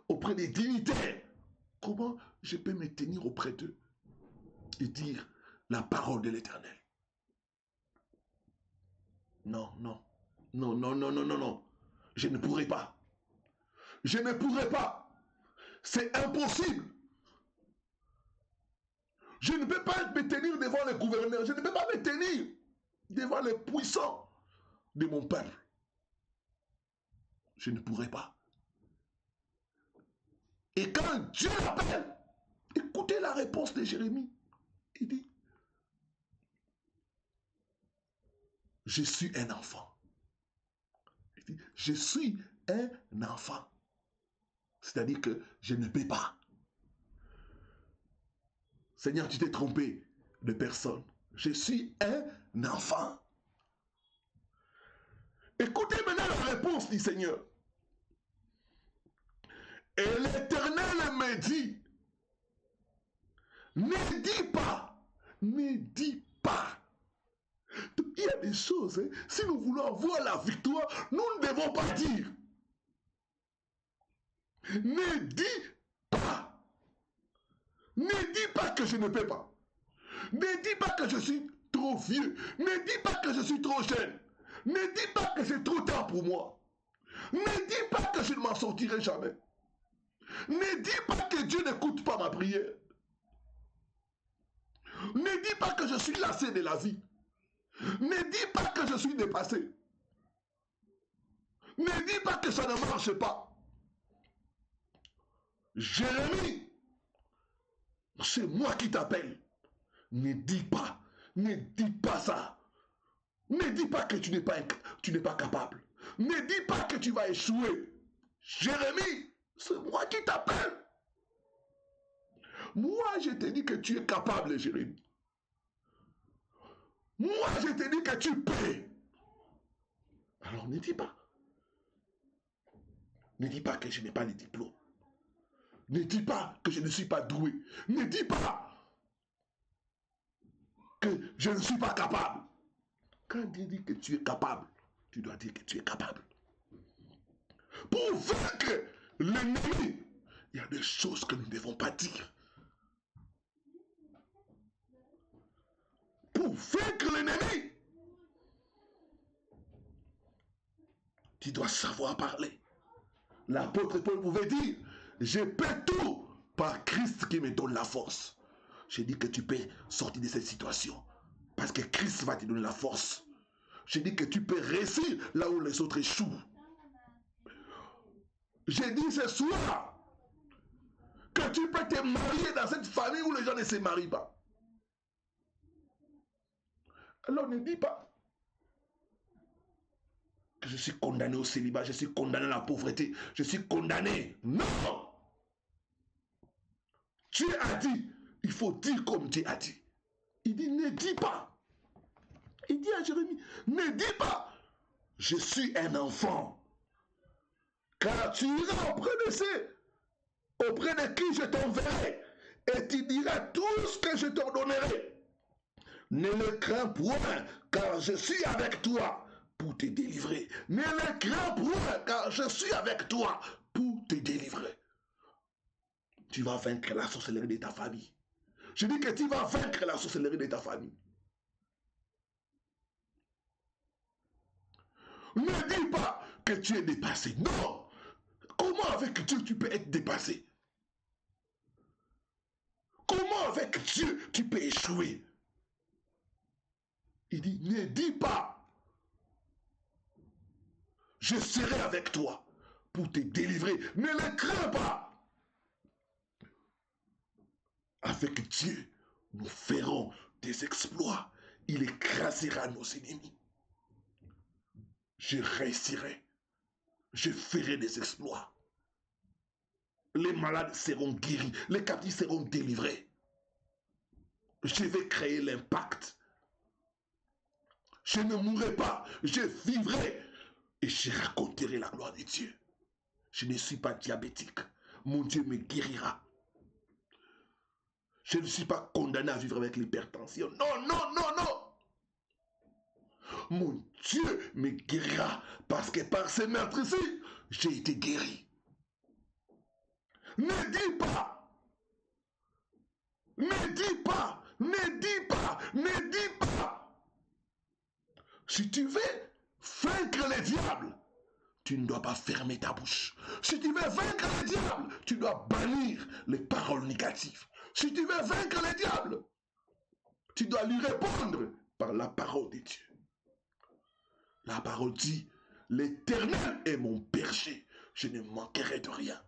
auprès des dignitaires? Comment je peux me tenir auprès d'eux et dire la parole de l'Éternel? Non, non, non, non, non, non, non, non. Je ne pourrai pas. Je ne pourrai pas. C'est impossible. Je ne peux pas me tenir devant les gouverneurs. Je ne peux pas me tenir devant les puissants de mon peuple. Je ne pourrai pas. Et quand Dieu l'appelle, écoutez la réponse de Jérémie. Il dit, je suis un enfant. Il dit, je suis un enfant. C'est-à-dire que je ne peux pas. Seigneur, tu t'es trompé de personne. Je suis un enfant. Écoutez maintenant la réponse du Seigneur. Et l'Éternel me dit, ne dis pas, ne dis pas. Il y a des choses, hein, si nous voulons avoir la victoire, nous ne devons pas dire. Ne dis pas. Ne dis pas que je ne peux pas. Ne dis pas que je suis trop vieux. Ne dis pas que je suis trop jeune. Ne dis pas que c'est trop tard pour moi. Ne dis pas que je ne m'en sortirai jamais. Ne dis pas que Dieu n'écoute pas ma prière. Ne dis pas que je suis lassé de la vie. Ne dis pas que je suis dépassé. Ne dis pas que ça ne marche pas. Jérémie, c'est moi qui t'appelle. Ne dis pas ça. Ne dis pas que tu n'es pas capable. Ne dis pas que tu vas échouer. Jérémie, c'est moi qui t'appelle. Moi, je te dis que tu es capable, Jérémie. Moi, je te dis que tu peux. Alors ne dis pas. Ne dis pas que je n'ai pas les diplômes. Ne dis pas que je ne suis pas doué. Ne dis pas que je ne suis pas capable. Quand Dieu dit que tu es capable, tu dois dire que tu es capable. Pour vaincre l'ennemi, il y a des choses que nous ne devons pas dire. Pour vaincre l'ennemi, tu dois savoir parler. L'apôtre Paul pouvait dire, je peux tout par Christ qui me donne la force. Je dis que tu peux sortir de cette situation parce que Christ va te donner la force. Je dis que tu peux réussir là où les autres échouent. J'ai dit ce soir que tu peux te marier dans cette famille où les gens ne se marient pas. Alors ne dis pas que je suis condamné au célibat, je suis condamné à la pauvreté, je suis condamné. Non! Dieu a dit, il faut dire comme Dieu a dit. Il dit, ne dis pas. Il dit à Jérémie, ne dis pas, je suis un enfant. Car tu iras auprès de qui je t'enverrai, et tu diras tout ce que je t'ordonnerai. Ne le crains point, car je suis avec toi pour te délivrer. Ne le crains point, car je suis avec toi pour te délivrer. Tu vas vaincre la sorcellerie de ta famille. Je dis que tu vas vaincre la sorcellerie de ta famille. Ne dis pas que tu es dépassé. Non. Comment avec Dieu tu peux être dépassé? Comment avec Dieu tu peux échouer? Il dit, ne dis pas. Je serai avec toi pour te délivrer. Ne le crains pas. Avec Dieu, nous ferons des exploits. Il écrasera nos ennemis. Je réussirai. Je ferai des exploits. Les malades seront guéris. Les captifs seront délivrés. Je vais créer l'impact. Je ne mourrai pas. Je vivrai. Et je raconterai la gloire de Dieu. Je ne suis pas diabétique. Mon Dieu me guérira. Je ne suis pas condamné à vivre avec l'hypertension. Non, non, non, non. Mon Dieu me guérira parce que par ces meurtres-ci, j'ai été guéri. Ne dis pas. Ne dis pas. Ne dis pas. Ne dis pas. Si tu veux vaincre les diables, tu ne dois pas fermer ta bouche. Si tu veux vaincre les diables, tu dois bannir les paroles négatives. Si tu veux vaincre les diables, tu dois lui répondre par la parole de Dieu. La parole dit, l'Éternel est mon berger, je ne manquerai de rien.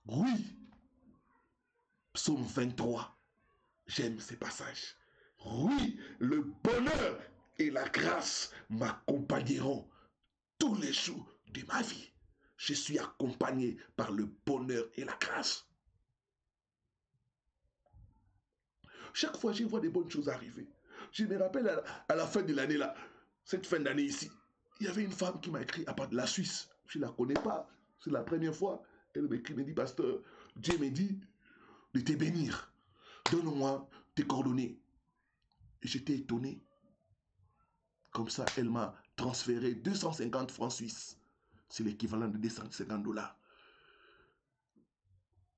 Oui, psaume 23, j'aime ces passages. Oui, le bonheur et la grâce m'accompagneront tous les jours de ma vie. Je suis accompagné par le bonheur et la grâce. Chaque fois, je vois des bonnes choses arriver. Je me rappelle à la fin de l'année, là, cette fin d'année ici, il y avait une femme qui m'a écrit à part de la Suisse. Je ne la connais pas. C'est la première fois. Elle m'écrit, me dit, pasteur, Dieu me dit de te bénir. Donne-moi tes coordonnées. Et j'étais étonné. Comme ça, elle m'a transféré 250 francs suisses. C'est l'équivalent de 250 $.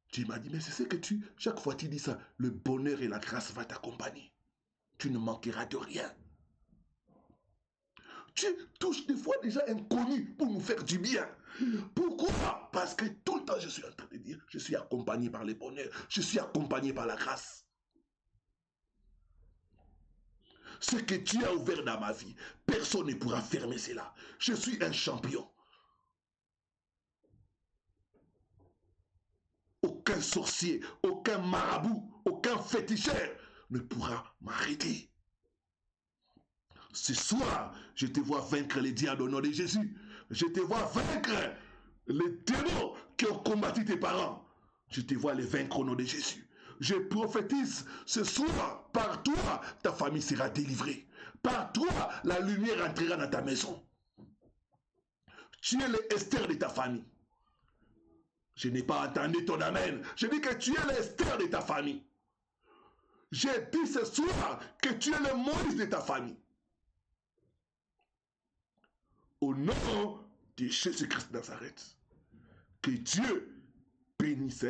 Tu m'as dit, mais c'est ce que chaque fois tu dis ça, le bonheur et la grâce vont t'accompagner. Tu ne manqueras de rien. Tu touches des fois des gens inconnus pour nous faire du bien. Pourquoi? Parce que tout le temps, je suis en train de dire, je suis accompagné par le bonheur, je suis accompagné par la grâce. Ce que tu as ouvert dans ma vie, personne ne pourra fermer cela. Je suis un champion. Aucun sorcier, aucun marabout, aucun féticheur ne pourra m'arrêter. Ce soir, je te vois vaincre les diables au nom de Jésus. Je te vois vaincre les démons qui ont combattu tes parents. Je te vois les vaincre au nom de Jésus. Je prophétise ce soir, par toi, ta famille sera délivrée. Par toi, la lumière entrera dans ta maison. Tu es l'Esther de ta famille. Je n'ai pas entendu ton amen. Je dis que tu es l'Esther de ta famille. J'ai dit ce soir que tu es le Moïse de ta famille. Au nom de Jésus-Christ de Nazareth, que Dieu bénisse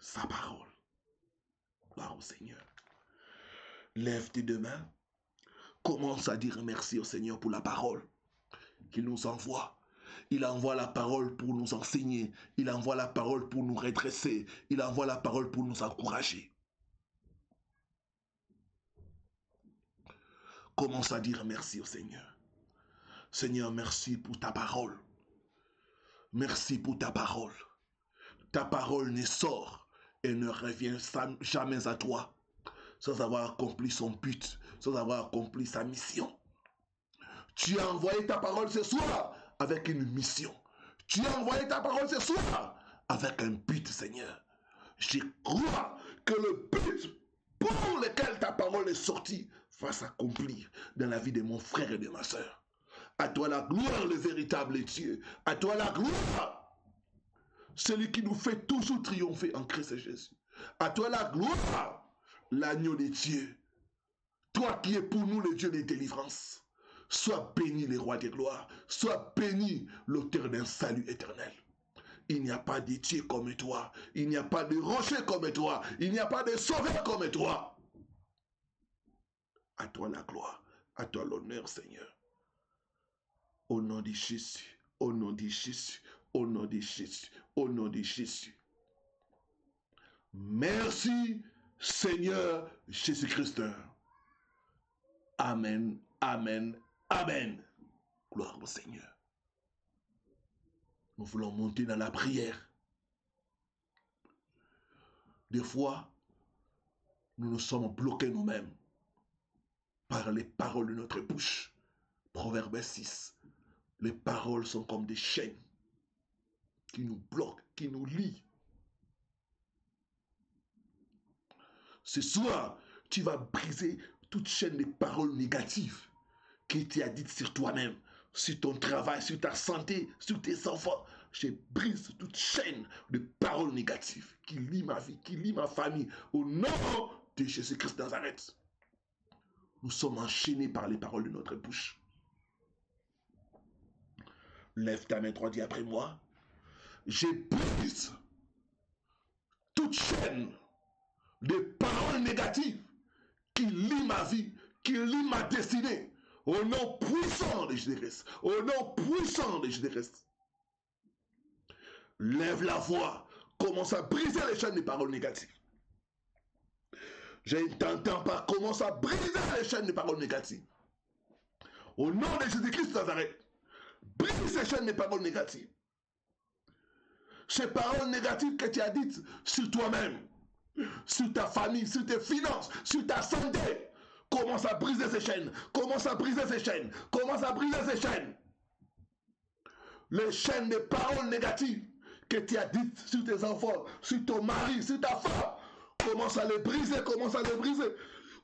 sa parole. Gloire au Seigneur. Lève tes deux mains. Commence à dire merci au Seigneur pour la parole qu'il nous envoie. Il envoie la parole pour nous enseigner. Il envoie la parole pour nous redresser. Il envoie la parole pour nous encourager. Commence à dire merci au Seigneur. Seigneur, merci pour ta parole. Merci pour ta parole. Ta parole ne sort et ne revient jamais à toi sans avoir accompli son but, sans avoir accompli sa mission. Tu as envoyé ta parole ce soir avec une mission. Tu as envoyé ta parole ce soir avec un but, Seigneur. Je crois que le but pour lequel ta parole est sortie va s'accomplir dans la vie de mon frère et de ma soeur. À toi la gloire, le véritable Dieu. À toi la gloire, celui qui nous fait toujours triompher en Christ Jésus. À toi la gloire, l'agneau de Dieu. Toi qui es pour nous le Dieu de délivrance. Sois béni le roi des gloires. Sois béni l'auteur d'un salut éternel. Il n'y a pas de Dieu comme toi. Il n'y a pas de rocher comme toi. Il n'y a pas de sauveur comme toi. À toi la gloire. À toi l'honneur, Seigneur. Au nom de Jésus, au nom de Jésus, au nom de Jésus, au nom de Jésus. Merci, Seigneur Jésus-Christ. Amen, amen, amen. Gloire au Seigneur. Nous voulons monter dans la prière. Des fois, nous nous sommes bloqués nous-mêmes par les paroles de notre bouche. Proverbe 6. Les paroles sont comme des chaînes qui nous bloquent, qui nous lient. Ce soir, tu vas briser toute chaîne de paroles négatives qui t'y a dites sur toi-même, sur ton travail, sur ta santé, sur tes enfants. Je brise toute chaîne de paroles négatives qui lient ma vie, qui lient ma famille. Au nom de Jésus-Christ de Nazareth, nous sommes enchaînés par les paroles de notre bouche. Lève ta main droite, dis après moi. Je brise toute chaîne de paroles négatives qui lient ma vie, qui lient ma destinée. Au nom puissant de Jésus-Christ. Au nom puissant de Jésus-Christ. Lève la voix. Commence à briser les chaînes de paroles négatives. Je ne t'entends pas. Commence à briser les chaînes de paroles négatives. Au nom de Jésus-Christ de Nazareth. Brise ces chaînes de paroles négatives. Ces paroles négatives que tu as dites sur toi-même, sur ta famille, sur tes finances, sur ta santé. Commence à briser ces chaînes. Commence à briser ces chaînes. Commence à briser ces chaînes. Les chaînes de paroles négatives que tu as dites sur tes enfants, sur ton mari, sur ta femme. Commence à les briser. Commence à les briser.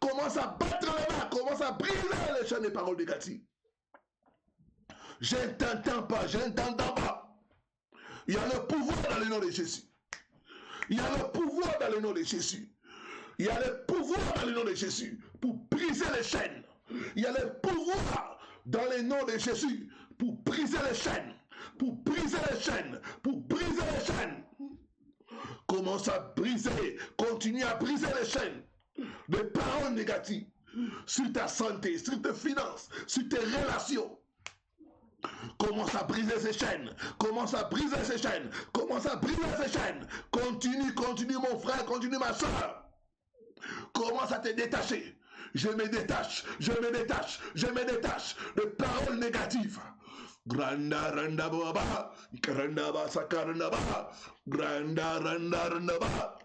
Commence à battre les mains. Commence à briser les chaînes de paroles négatives. Je ne t'entends pas, je n'entends pas. Il y a le pouvoir dans le nom de Jésus. Il y a le pouvoir dans le nom de Jésus. Il y a le pouvoir dans le nom de Jésus pour briser les chaînes. Il y a le pouvoir dans le nom de Jésus, pour briser les chaînes, pour briser les chaînes, pour briser les chaînes. Commence à briser, continue à briser les chaînes de paroles négatives sur ta santé, sur tes finances, sur tes relations. Commence à briser ces chaînes, commence à briser ces chaînes, commence à briser ces chaînes. Continue, continue mon frère, continue ma soeur. Commence à te détacher. Je me détache, je me détache, je me détache de paroles négatives. Granda randa baba, granda ba sakaranda ba, granda randa randa ba.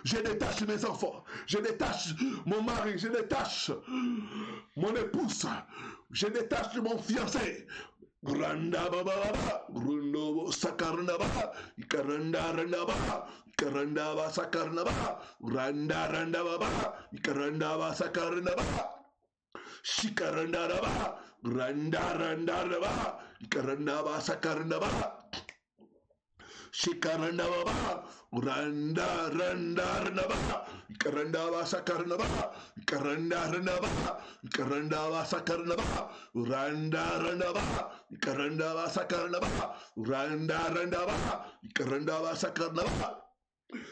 Je détache mes enfants, je détache mon mari, je détache mon épouse, je détache mon fiancé. Granda baba baba, grundo sakaranda ba, karanda randa ba, karanda ba sakaranda ba, randa randa baba, karanda ba sakaranda ba. Shikaranda raba, randa randa raba, karanda ba sakaranda ba. Shikaranda baba, randa randa raba, karanda ba sakaranda ba, karanda randa ba, karanda ba sakaranda ba, randa randa ba, karanda ba sakaranda ba, randa randa ba, karanda ba sakaranda ba.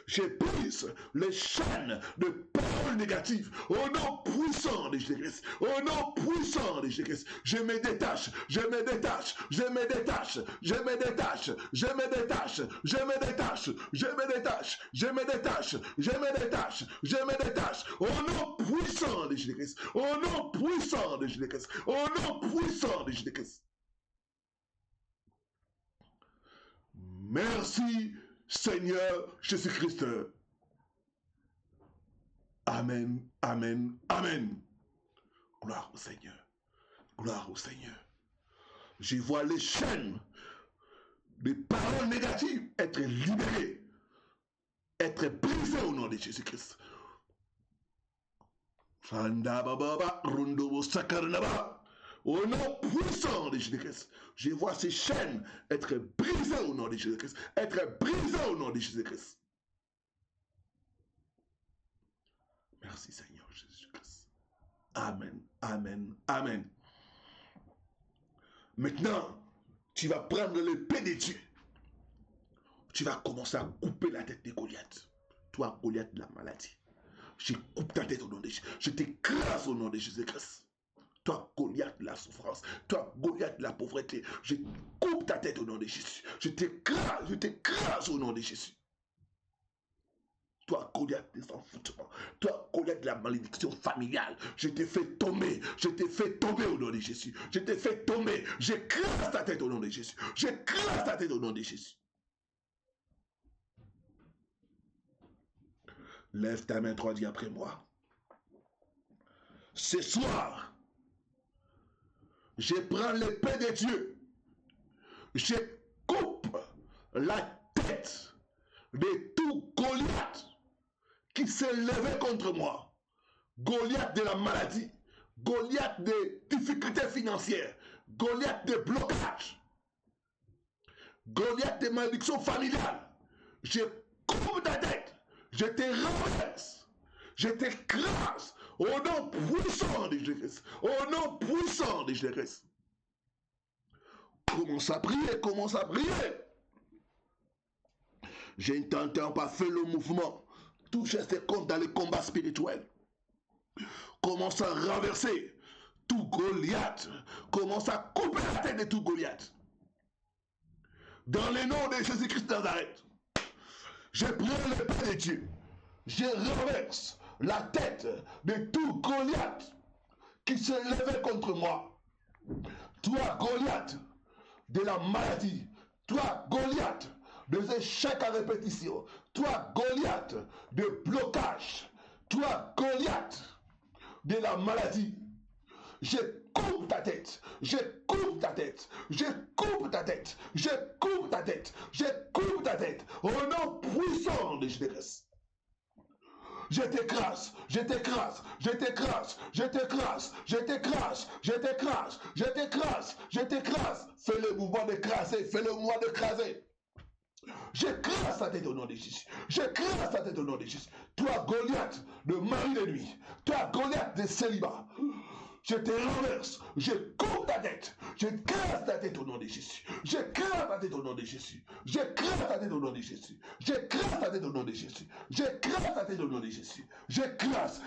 Je brise les chaînes de paroles négatives au nom puissant de Jésus-Christ. Au nom puissant de Jésus-Christ. Je me détache, je me détache, je me détache, je me détache, je me détache, je me détache, je me détache, je me détache, je me détache, je me détache. Au nom puissant de Jésus-Christ. Au nom puissant de Jésus-Christ. Au nom puissant de Jésus-Christ. Merci Seigneur Jésus-Christ. Amen, amen, amen. Gloire au Seigneur. Gloire au Seigneur. Je vois les chaînes des paroles négatives être libérées, être brisées au nom de Jésus-Christ. Au nom puissant de Jésus-Christ, je vois ces chaînes être brisées au nom de Jésus-Christ, être brisées au nom de Jésus-Christ. Merci Seigneur Jésus-Christ. Amen, amen, amen. Maintenant, tu vas prendre l'épée de Dieu. Tu vas commencer à couper la tête de Goliath. Toi, Goliath de la maladie. Je coupe ta tête au nom de Jésus. Je t'écrase au nom de Jésus-Christ. Toi, Goliath de la souffrance. Toi, Goliath de la pauvreté. Je coupe ta tête au nom de Jésus. Je t'écrase au nom de Jésus. Toi, Goliath des envoûtements. Toi, Goliath de la malédiction familiale. Je t'ai fait tomber. Je t'ai fait tomber au nom de Jésus. Je t'ai fait tomber. J'écrase ta tête au nom de Jésus. J'écrase ta tête au nom de Jésus. Lève ta main droite, dis après moi. Ce soir, je prends l'épée de Dieu. Je coupe la tête de tout Goliath qui s'est levé contre moi. Goliath de la maladie, Goliath des difficultés financières, Goliath des blocages, Goliath des malédictions familiales. Je coupe ta tête, je te renverse, je t'écrase au nom puissant de Jésus-Christ, au nom puissant de Jésus-Christ. Commence à prier, commence à prier. Je ne t'entends pas faire le mouvement. Tout geste compte dans les combats spirituels. Commence à renverser tout Goliath. Commence à couper la tête de tout Goliath. Dans le nom de Jésus-Christ de Nazareth, je prends l'épée de Dieu. Je renverse la tête de tout Goliath qui s'est levé contre moi. Toi, Goliath, de la maladie. Toi, Goliath, des échecs à répétition. Toi, Goliath, de blocage. Toi, Goliath, de la maladie. Je coupe ta tête. Je coupe ta tête. Je coupe ta tête. Je coupe ta tête. Je coupe ta tête. Au nom puissant de Jésus-Christ. Je t'écrase, je t'écrase, je t'écrase, je t'écrase, je t'écrase, je t'écrase, je t'écrase, je t'écrase. Fais le mouvement d'écraser, fais le mouvement d'écraser. J'écrase ta tête au nom de Jésus. J'écrase ta tête au nom de Jésus. Toi, Goliath, de mari de nuit. Toi, Goliath de célibat. Je te renverse. Je coupe ta tête. J'écrase ta tête au nom de Jésus. J'écrase ta tête au nom de Jésus. J'écrase ta tête au nom de Jésus. J'écrase ta tête au nom de Jésus. J'écrase ta tête au nom de Jésus. J'écrase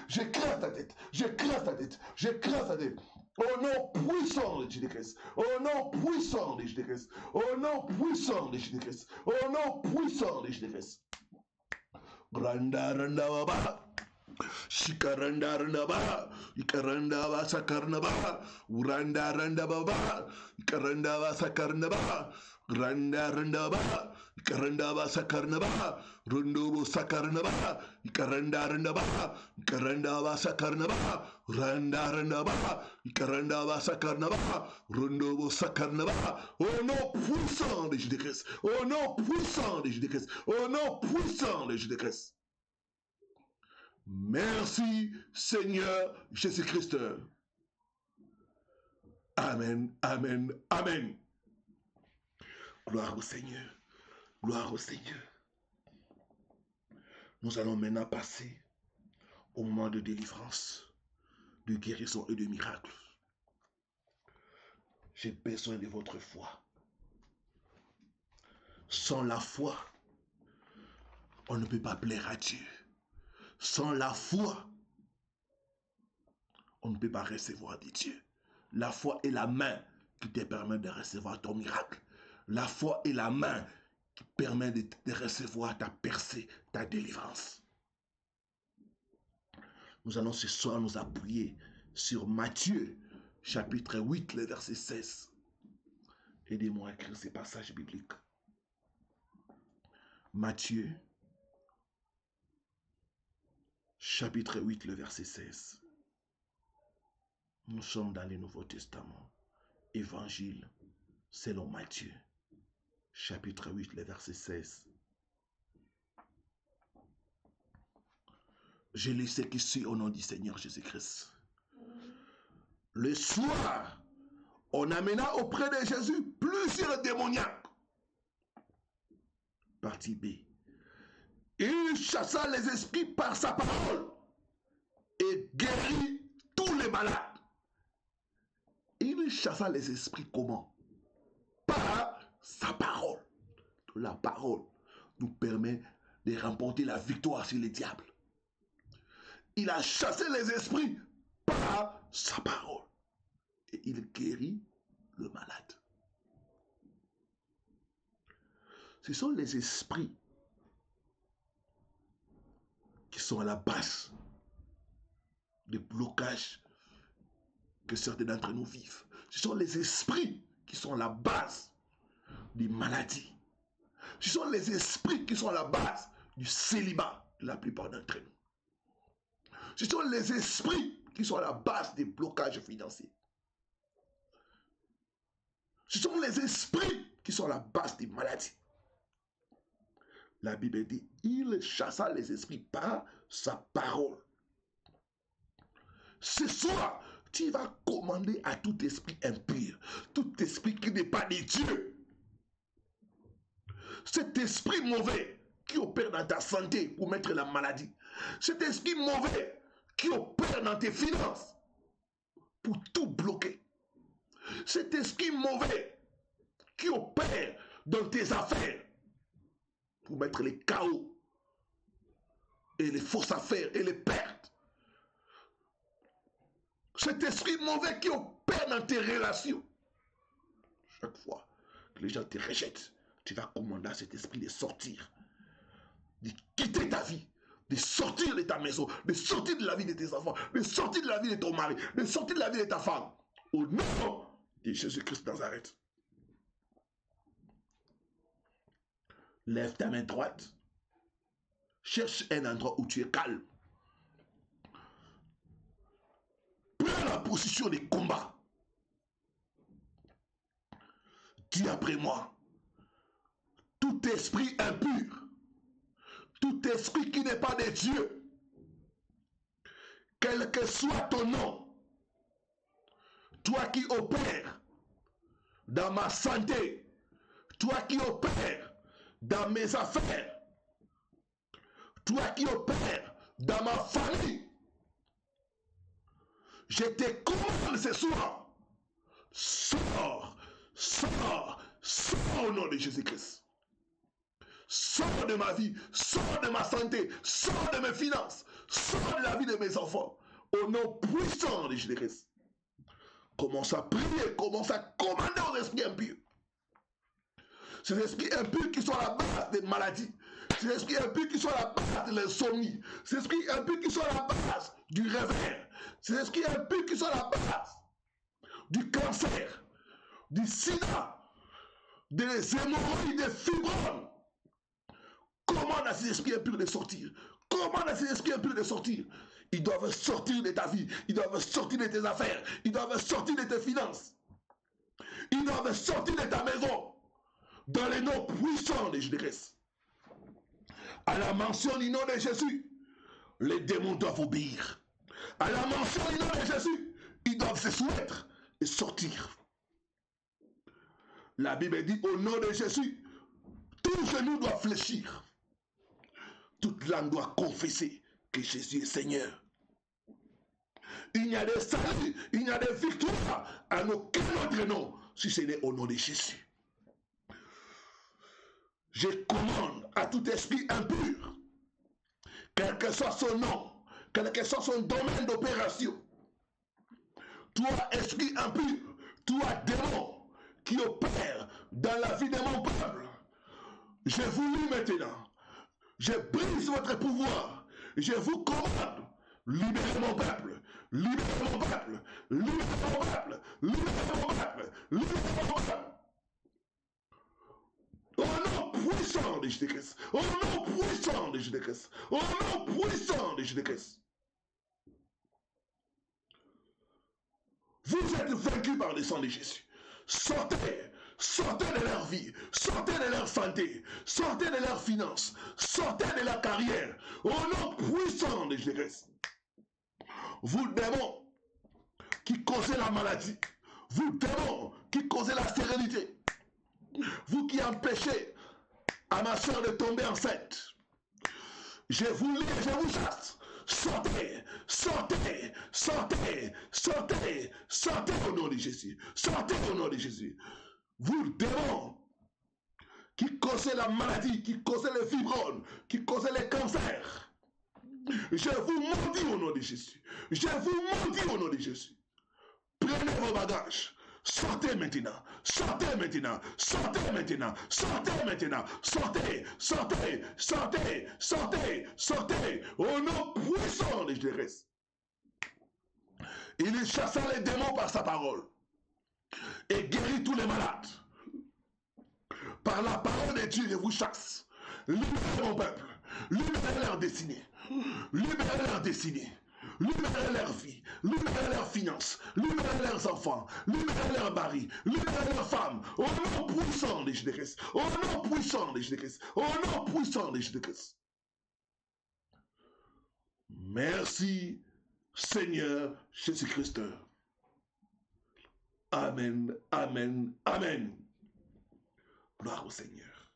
ta tête. J'écrase ta tête. J'écrase ta tête. Au nom puissant de Jésus-Christ. Au nom puissant de Jésus-Christ. Au nom puissant de Jésus-Christ. Au nom puissant de Jésus-Christ. Randa randa baba. Shikaranda randa ba. Ikaranda ba sakarna ba. Uranda randa baba. Ikaranda ba sakarna ba. Randa randa ba. Ikaranda ba sakarna ba. Rondo bo sakarna ba. Ikaranda randa ba. Ikaranda ba sakarna ba. Randa randa ba. Ikaranda ba sakarna ba. Rondo bo sakarna ba. Au nom puissant de Jésus-Christ. Au nom puissant de Jésus-Christ. Au nom puissant de Jésus-Christ. Merci Seigneur Jésus-Christ. Amen, amen, amen. Gloire au Seigneur. Gloire au Seigneur. Nous allons maintenant passer au moment de délivrance, de guérison et de miracle. J'ai besoin de votre foi. Sans la foi, on ne peut pas plaire à Dieu. Sans la foi, on ne peut pas recevoir de Dieu. La foi est la main qui te permet de recevoir ton miracle. La foi est la main qui permet de recevoir ta percée, ta délivrance. Nous allons ce soir nous appuyer sur Matthieu, chapitre 8, le verset 16. Aidez-moi à écrire ces passages bibliques. Matthieu, chapitre 8, le verset 16. Nous sommes dans le Nouveau Testament. Évangile selon Matthieu, chapitre 8, le verset 16. Je lis ce qui suit au nom du Seigneur Jésus-Christ. Le soir, on amena auprès de Jésus plusieurs démoniaques. Partie B. Il chassa les esprits par sa parole et guérit tous les malades. Il chassa les esprits comment? Par sa parole. La parole nous permet de remporter la victoire sur les diables. Il a chassé les esprits par sa parole. Et il guérit le malade. Ce sont les esprits qui sont à la base des blocages que certains d'entre nous vivent. Ce sont les esprits qui sont à la base des maladies. Ce sont les esprits qui sont à la base du célibat de la plupart d'entre nous. Ce sont les esprits qui sont à la base des blocages financiers. Ce sont les esprits qui sont à la base des maladies. La Bible dit, il chassa les esprits par sa parole. Ce soir, tu vas commander à tout esprit impur, tout esprit qui n'est pas de Dieu. Cet esprit mauvais qui opère dans ta santé pour mettre la maladie. Cet esprit mauvais qui opère dans tes finances pour tout bloquer. Cet esprit mauvais qui opère dans tes affaires pour mettre les chaos et les fausses affaires et les pertes. Cet esprit mauvais qui opère dans tes relations. Chaque fois que les gens te rejettent, tu vas commander à cet esprit de sortir, de quitter ta vie, de sortir de ta maison, de sortir de la vie de tes enfants, de sortir de la vie de ton mari, de sortir de la vie de ta femme. Au nom de Jésus-Christ de Nazareth. Lève ta main droite. Cherche un endroit où tu es calme. Prends la position de combat. Dis après moi. Tout esprit impur, tout esprit qui n'est pas de Dieu, quel que soit ton nom, toi qui opères dans ma santé, toi qui opères dans mes affaires, toi qui opères dans ma famille, Je te commande ce soir. Sors, sors, sors au nom de Jésus-Christ. Sors de ma vie, sors de ma santé, sors de mes finances, sors de la vie de mes enfants. Au nom puissant de Jésus-Christ. Commence à prier, commence à commander aux esprits impurs. Ces esprits impurs qui sont à la base des maladies. Ces esprits impurs qui sont à la base de l'insomnie. Ces esprits impurs qui sont à la base du réveil. Ces esprits impurs qui sont à la base du cancer, du sida, des hémorroïdes, des fibromes. Commande à ces esprits impurs de sortir. Commande à ces esprits impurs de sortir. Ils doivent sortir de ta vie. Ils doivent sortir de tes affaires. Ils doivent sortir de tes finances. Ils doivent sortir de ta maison. Dans les noms puissants de Jésus-Christ. À la mention du nom de Jésus, les démons doivent obéir. À la mention du nom de Jésus, ils doivent se soumettre et sortir. La Bible dit au nom de Jésus, tout genou doit fléchir. Toute langue doit confesser que Jésus est Seigneur. Il n'y a de salut, il n'y a de victoire à aucun autre nom si ce n'est au nom de Jésus. Je commande à tout esprit impur, quel que soit son nom, quel que soit son domaine d'opération, toi esprit impur, toi démon qui opère dans la vie de mon peuple, je vous lis maintenant, je brise votre pouvoir, je vous commande, libérez mon peuple, libérez mon peuple, libérez mon peuple, libérez mon peuple, libérez mon peuple. Au nom puissant de Jésus-Christ, au nom puissant de Jésus-Christ, au nom puissant de Jésus-Christ. Vous êtes vaincus par le sang de Jésus. Sortez, sortez de leur vie, sortez de leur santé, sortez de leurs finances, sortez de leur carrière, au nom puissant de Jésus-Christ. Vous démons qui causez la maladie, vous démons qui causez la stérilité, vous qui empêchez à ma soeur de tomber enceinte, je vous lis et je vous chasse. Sortez, sortez, sortez, sortez, sortez au nom de Jésus. Sortez au nom de Jésus. Vous démons qui causez la maladie, qui causez les fibromes, qui causez les cancers, je vous maudis au nom de Jésus. Je vous maudis au nom de Jésus. Prenez vos bagages. Sortez maintenant, sortez maintenant, sortez maintenant, sortez maintenant, sortez, sortez, sortez, sortez, sortez, au nom puissant de Jésus. Il chassa les démons par sa parole et guérit tous les malades. Par la parole de Dieu, je vous chasse. Libérez mon peuple, libérez leur destinée, libérez leur destinée. Libérez leur vie, libérez leurs finances, libérez leurs enfants, libérez leurs maris, libérez leurs femmes, au nom puissant de Jésus-Christ, au nom puissant de Jésus-Christ, au nom puissant de Jésus-Christ. Merci Seigneur Jésus-Christ. Amen, amen, amen. Gloire au Seigneur.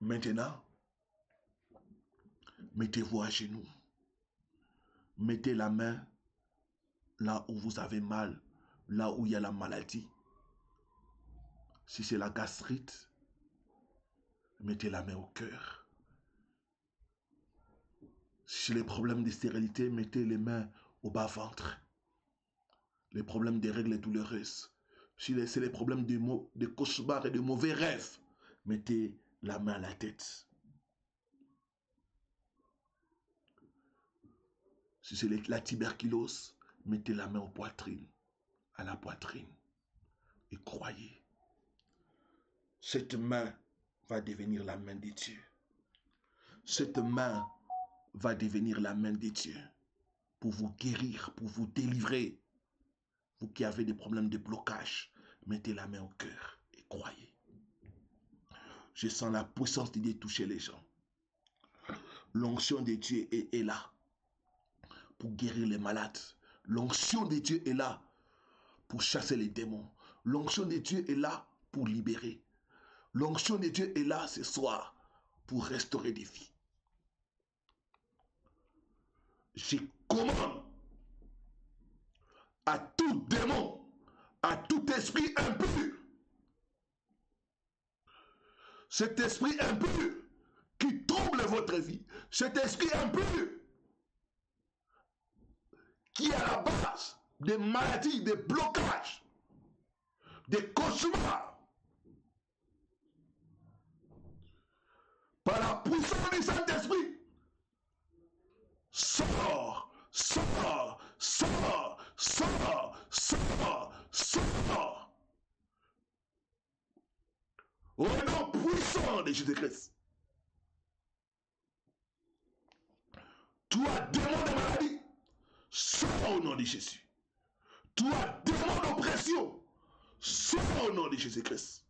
Maintenant, mettez-vous à genoux. Mettez la main là où vous avez mal, là où il y a la maladie. Si c'est la gastrite, mettez la main au cœur. Si c'est les problèmes de stérilité, mettez les mains au bas-ventre. Les problèmes des règles douloureuses. Si c'est les problèmes de cauchemars et de mauvais rêves, mettez la main à la tête. Si c'est la tuberculose, mettez la main aux poitrines, à la poitrine. Et croyez, cette main va devenir la main de Dieu. Cette main va devenir la main de Dieu pour vous guérir, pour vous délivrer. Vous qui avez des problèmes de blocage, mettez la main au cœur et croyez. Je sens la puissance de Dieu toucher les gens. L'onction de Dieu est là pour guérir les malades. L'onction de Dieu est là pour chasser les démons. L'onction de Dieu est là pour libérer. L'onction de Dieu est là ce soir pour restaurer des vies. Je commande à tout démon, à tout esprit impur. Cet esprit impur qui trouble votre vie, cet esprit impur qui est à la base des maladies, des blocages, des cauchemars, par la puissance du Saint-Esprit, sors, sors, sors, sors, sors, sors. Au nom puissant de Jésus-Christ. Toi, démon de maladie, sors au nom de Jésus. Toi, démon d'oppression, sors au nom de Jésus-Christ.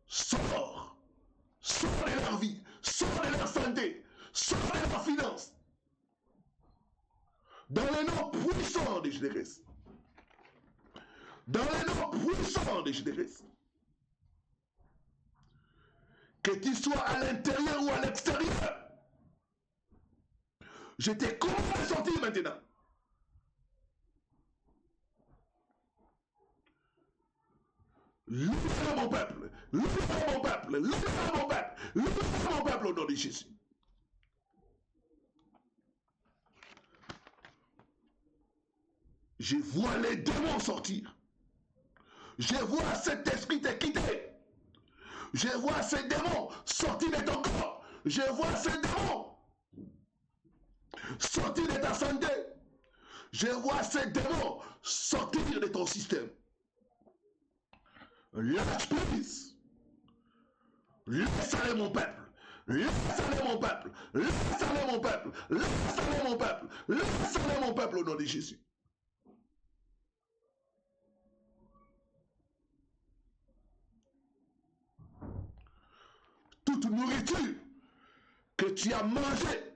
Sors. Sors de leur vie. Sors de leur santé. Sors de leurs finances. Dans le nom puissant de Jésus-Christ. Dans le nom puissant de Jésus-Christ. Que tu sois à l'intérieur ou à l'extérieur. Je te commande de sortir maintenant. Libère mon peuple. Libère mon peuple. Libère mon peuple. Libère mon peuple au nom de Jésus. Je vois les démons sortir. Je vois cet esprit te quitter. Je vois ces démons sortir de ton corps. Je vois ces démons sortir de ta santé. Je vois ces démons sortir de ton système. Lâche prise. Laisse aller mon peuple. Laisse aller mon peuple. Laisse aller mon peuple. Laisse aller mon peuple. Laisse aller mon peuple au nom de Jésus. Toute nourriture que tu as mangée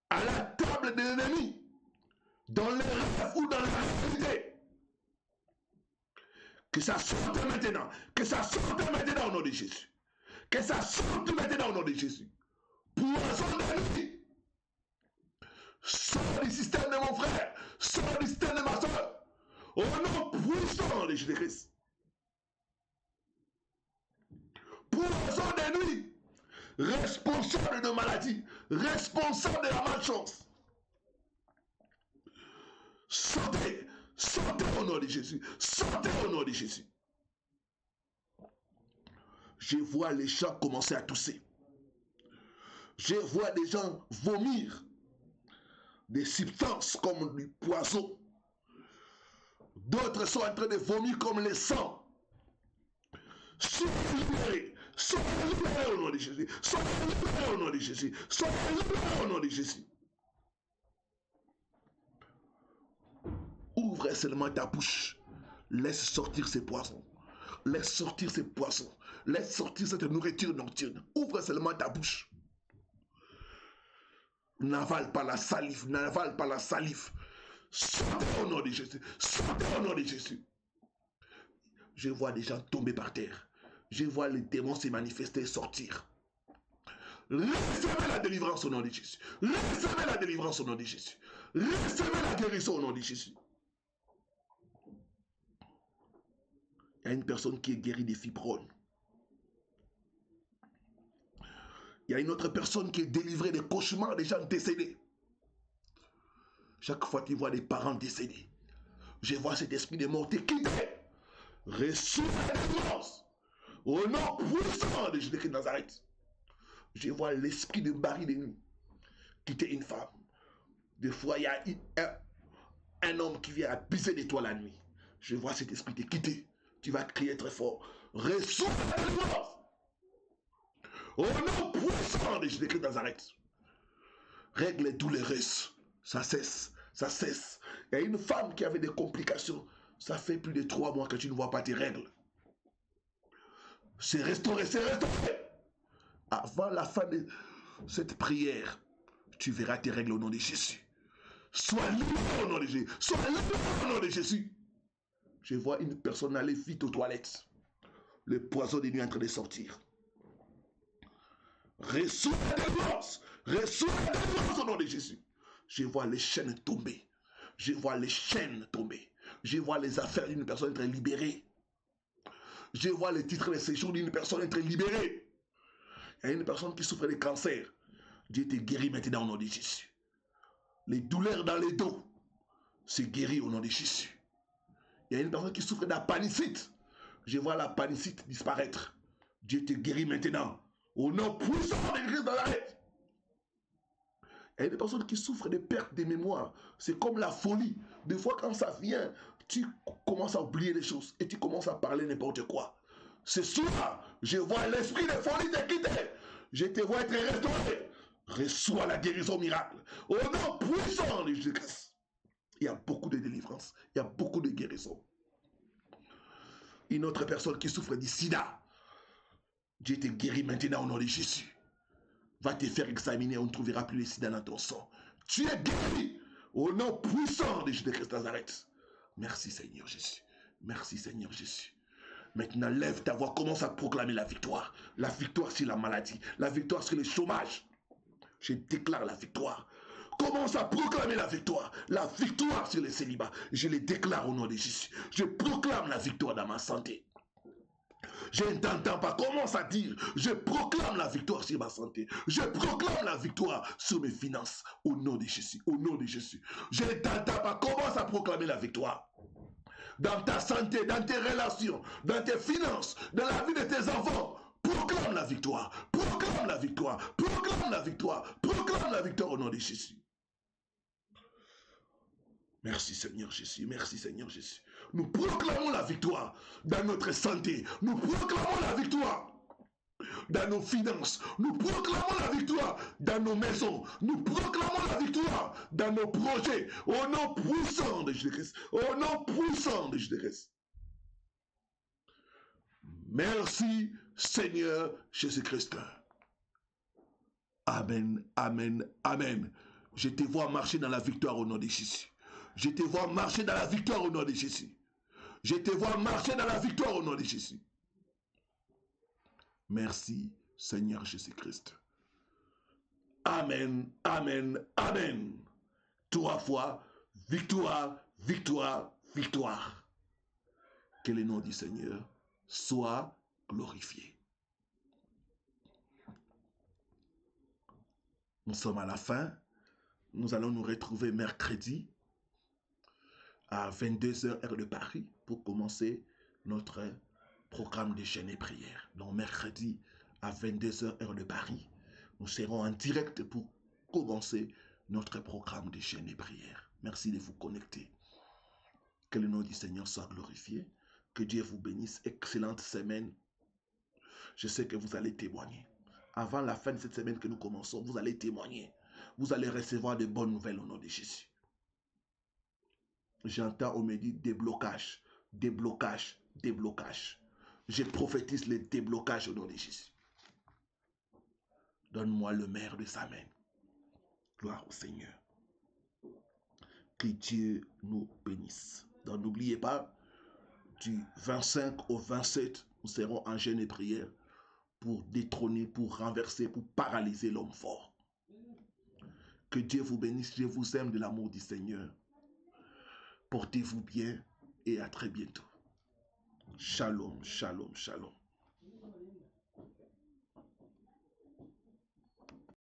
à la table de l'ennemi, dans les rêves ou dans la réalité, que ça sorte maintenant, que ça sorte maintenant au nom de Jésus, que ça sorte maintenant au nom de Jésus. Poison de nuit, sors du système de mon frère, sors du système de ma soeur, au nom puissant de Jésus-Christ. Poison de nuit, responsable de maladie, responsable de la malchance. Sortez, sortez au nom de Jésus, sortez au nom de Jésus. Je vois les gens commencer à tousser. Je vois des gens vomir des substances comme du poison. D'autres sont en train de vomir comme le sang. Soyez libérés. Soyez libérés au nom de Jésus. Soyez libérés au nom de Jésus. Soyez libérés au nom de Jésus. Ouvre seulement ta bouche. Laisse sortir ces poisons. Laisse sortir ces poissons. Laisse sortir cette nourriture nocturne. Ouvre seulement ta bouche. N'avale pas la salive. N'avale pas la salive. Sortez au nom de Jésus. Sortez au nom de Jésus. Je vois des gens tomber par terre. Je vois les démons se manifester et sortir. Recevez la délivrance au nom de Jésus. Recevez la délivrance au nom de Jésus. Recevez la guérison au nom de Jésus. Il y a une personne qui est guérie des fibromes. Il y a une autre personne qui est délivrée des cauchemars des gens décédés. Chaque fois que tu vois des parents décédés, je vois cet esprit de mort te quitter. Reçois la délivrance. Au nom puissant de Jésus-Christ de Nazareth. Je vois l'esprit de Marie de nuit quitter une femme. Des fois, il y a un homme qui vient abuser de toi la nuit. Je vois cet esprit te quitter. Tu vas crier très fort. Reçois la délivrance. Au nom puissant de Jésus-Christ de Nazareth. Règle douloureuse. Ça cesse. Ça cesse. Il y a une femme qui avait des complications. Ça fait plus de 3 mois que tu ne vois pas tes règles. C'est restauré, c'est restauré. Avant la fin de cette prière, tu verras tes règles au nom de Jésus. Sois libre au nom de Jésus. Sois libre au nom de Jésus. Je vois une personne aller vite aux toilettes. Le poison de nuit est en train de sortir. Reçois la délivrance. Reçois la délivrance au nom de Jésus. Je vois les chaînes tomber. Je vois les chaînes tomber. Je vois les affaires d'une personne être libérée. Je vois les titres de séjour d'une personne être libérée. Il y a une personne qui souffre de cancer. Dieu te guérit maintenant au nom de Jésus. Les douleurs dans les dos, c'est guéri au nom de Jésus. Il y a une personne qui souffre d'appendicite. Je vois l'appendicite disparaître. Dieu te guérit maintenant. Au nom puissant de Christ dans la tête. Il y a des personnes qui souffrent de perte de mémoire. C'est comme la folie. Des fois, quand ça vient, tu commences à oublier les choses et tu commences à parler n'importe quoi. Ce soir, je vois l'esprit de folie te quitter. Je te vois être restauré. Reçois la guérison miracle. Au nom puissant de Jésus-Christ. Il y a beaucoup de délivrance. Il y a beaucoup de guérison. Une autre personne qui souffre du sida. Dieu te guérit maintenant au nom de Jésus. Va te faire examiner, on ne trouvera plus le sida dans ton sang. Tu es guéri au nom puissant de Jésus-Christ de Nazareth. Merci Seigneur Jésus. Merci Seigneur Jésus. Maintenant, lève ta voix, commence à proclamer la victoire. La victoire sur la maladie, la victoire sur le chômage. Je déclare la victoire. Commence à proclamer la victoire sur les célibats. Je les déclare au nom de Jésus. Je proclame la victoire dans ma santé. Je ne t'entends pas. Commence à dire, je proclame la victoire sur ma santé. Je proclame la victoire sur mes finances. Au nom de Jésus. Au nom de Jésus. Je ne t'entends pas. Commence à proclamer la victoire. Dans ta santé, dans tes relations, dans tes finances, dans la vie de tes enfants. Proclame la victoire. Proclame la victoire. Proclame la victoire. Proclame la victoire au nom de Jésus. Merci Seigneur Jésus, merci Seigneur Jésus. Nous proclamons la victoire dans notre santé. Nous proclamons la victoire dans nos finances. Nous proclamons la victoire dans nos maisons. Nous proclamons la victoire dans nos projets. Au nom puissant de Jésus-Christ. Au nom puissant de Jésus-Christ. Merci Seigneur Jésus-Christ. Amen, amen, amen. Je te vois marcher dans la victoire au nom de Jésus. Je te vois marcher dans la victoire au nom de Jésus. Je te vois marcher dans la victoire au nom de Jésus. Merci, Seigneur Jésus-Christ. Amen, amen, amen. 3 fois, victoire, victoire, victoire. Que le nom du Seigneur soit glorifié. Nous sommes à la fin. Nous allons nous retrouver mercredi à 22h heure de Paris pour commencer notre programme de jeûne et prière. Donc mercredi à 22h heure de Paris, nous serons en direct pour commencer notre programme de jeûne et prière. Merci de vous connecter. Que le nom du Seigneur soit glorifié. Que Dieu vous bénisse. Excellente semaine. Je sais que vous allez témoigner. Avant la fin de cette semaine que nous commençons, vous allez témoigner. Vous allez recevoir de bonnes nouvelles au nom de Jésus. J'entends, on me dit déblocage, déblocage, déblocage. Je prophétise le déblocage au nom de Jésus. Donne-moi le maire de sa main. Gloire au Seigneur. Que Dieu nous bénisse. Donc n'oubliez pas, du 25 au 27, nous serons en jeûne et prière pour détrôner, pour renverser, pour paralyser l'homme fort. Que Dieu vous bénisse. Je vous aime de l'amour du Seigneur. Portez-vous bien et à très bientôt. Shalom, shalom, shalom.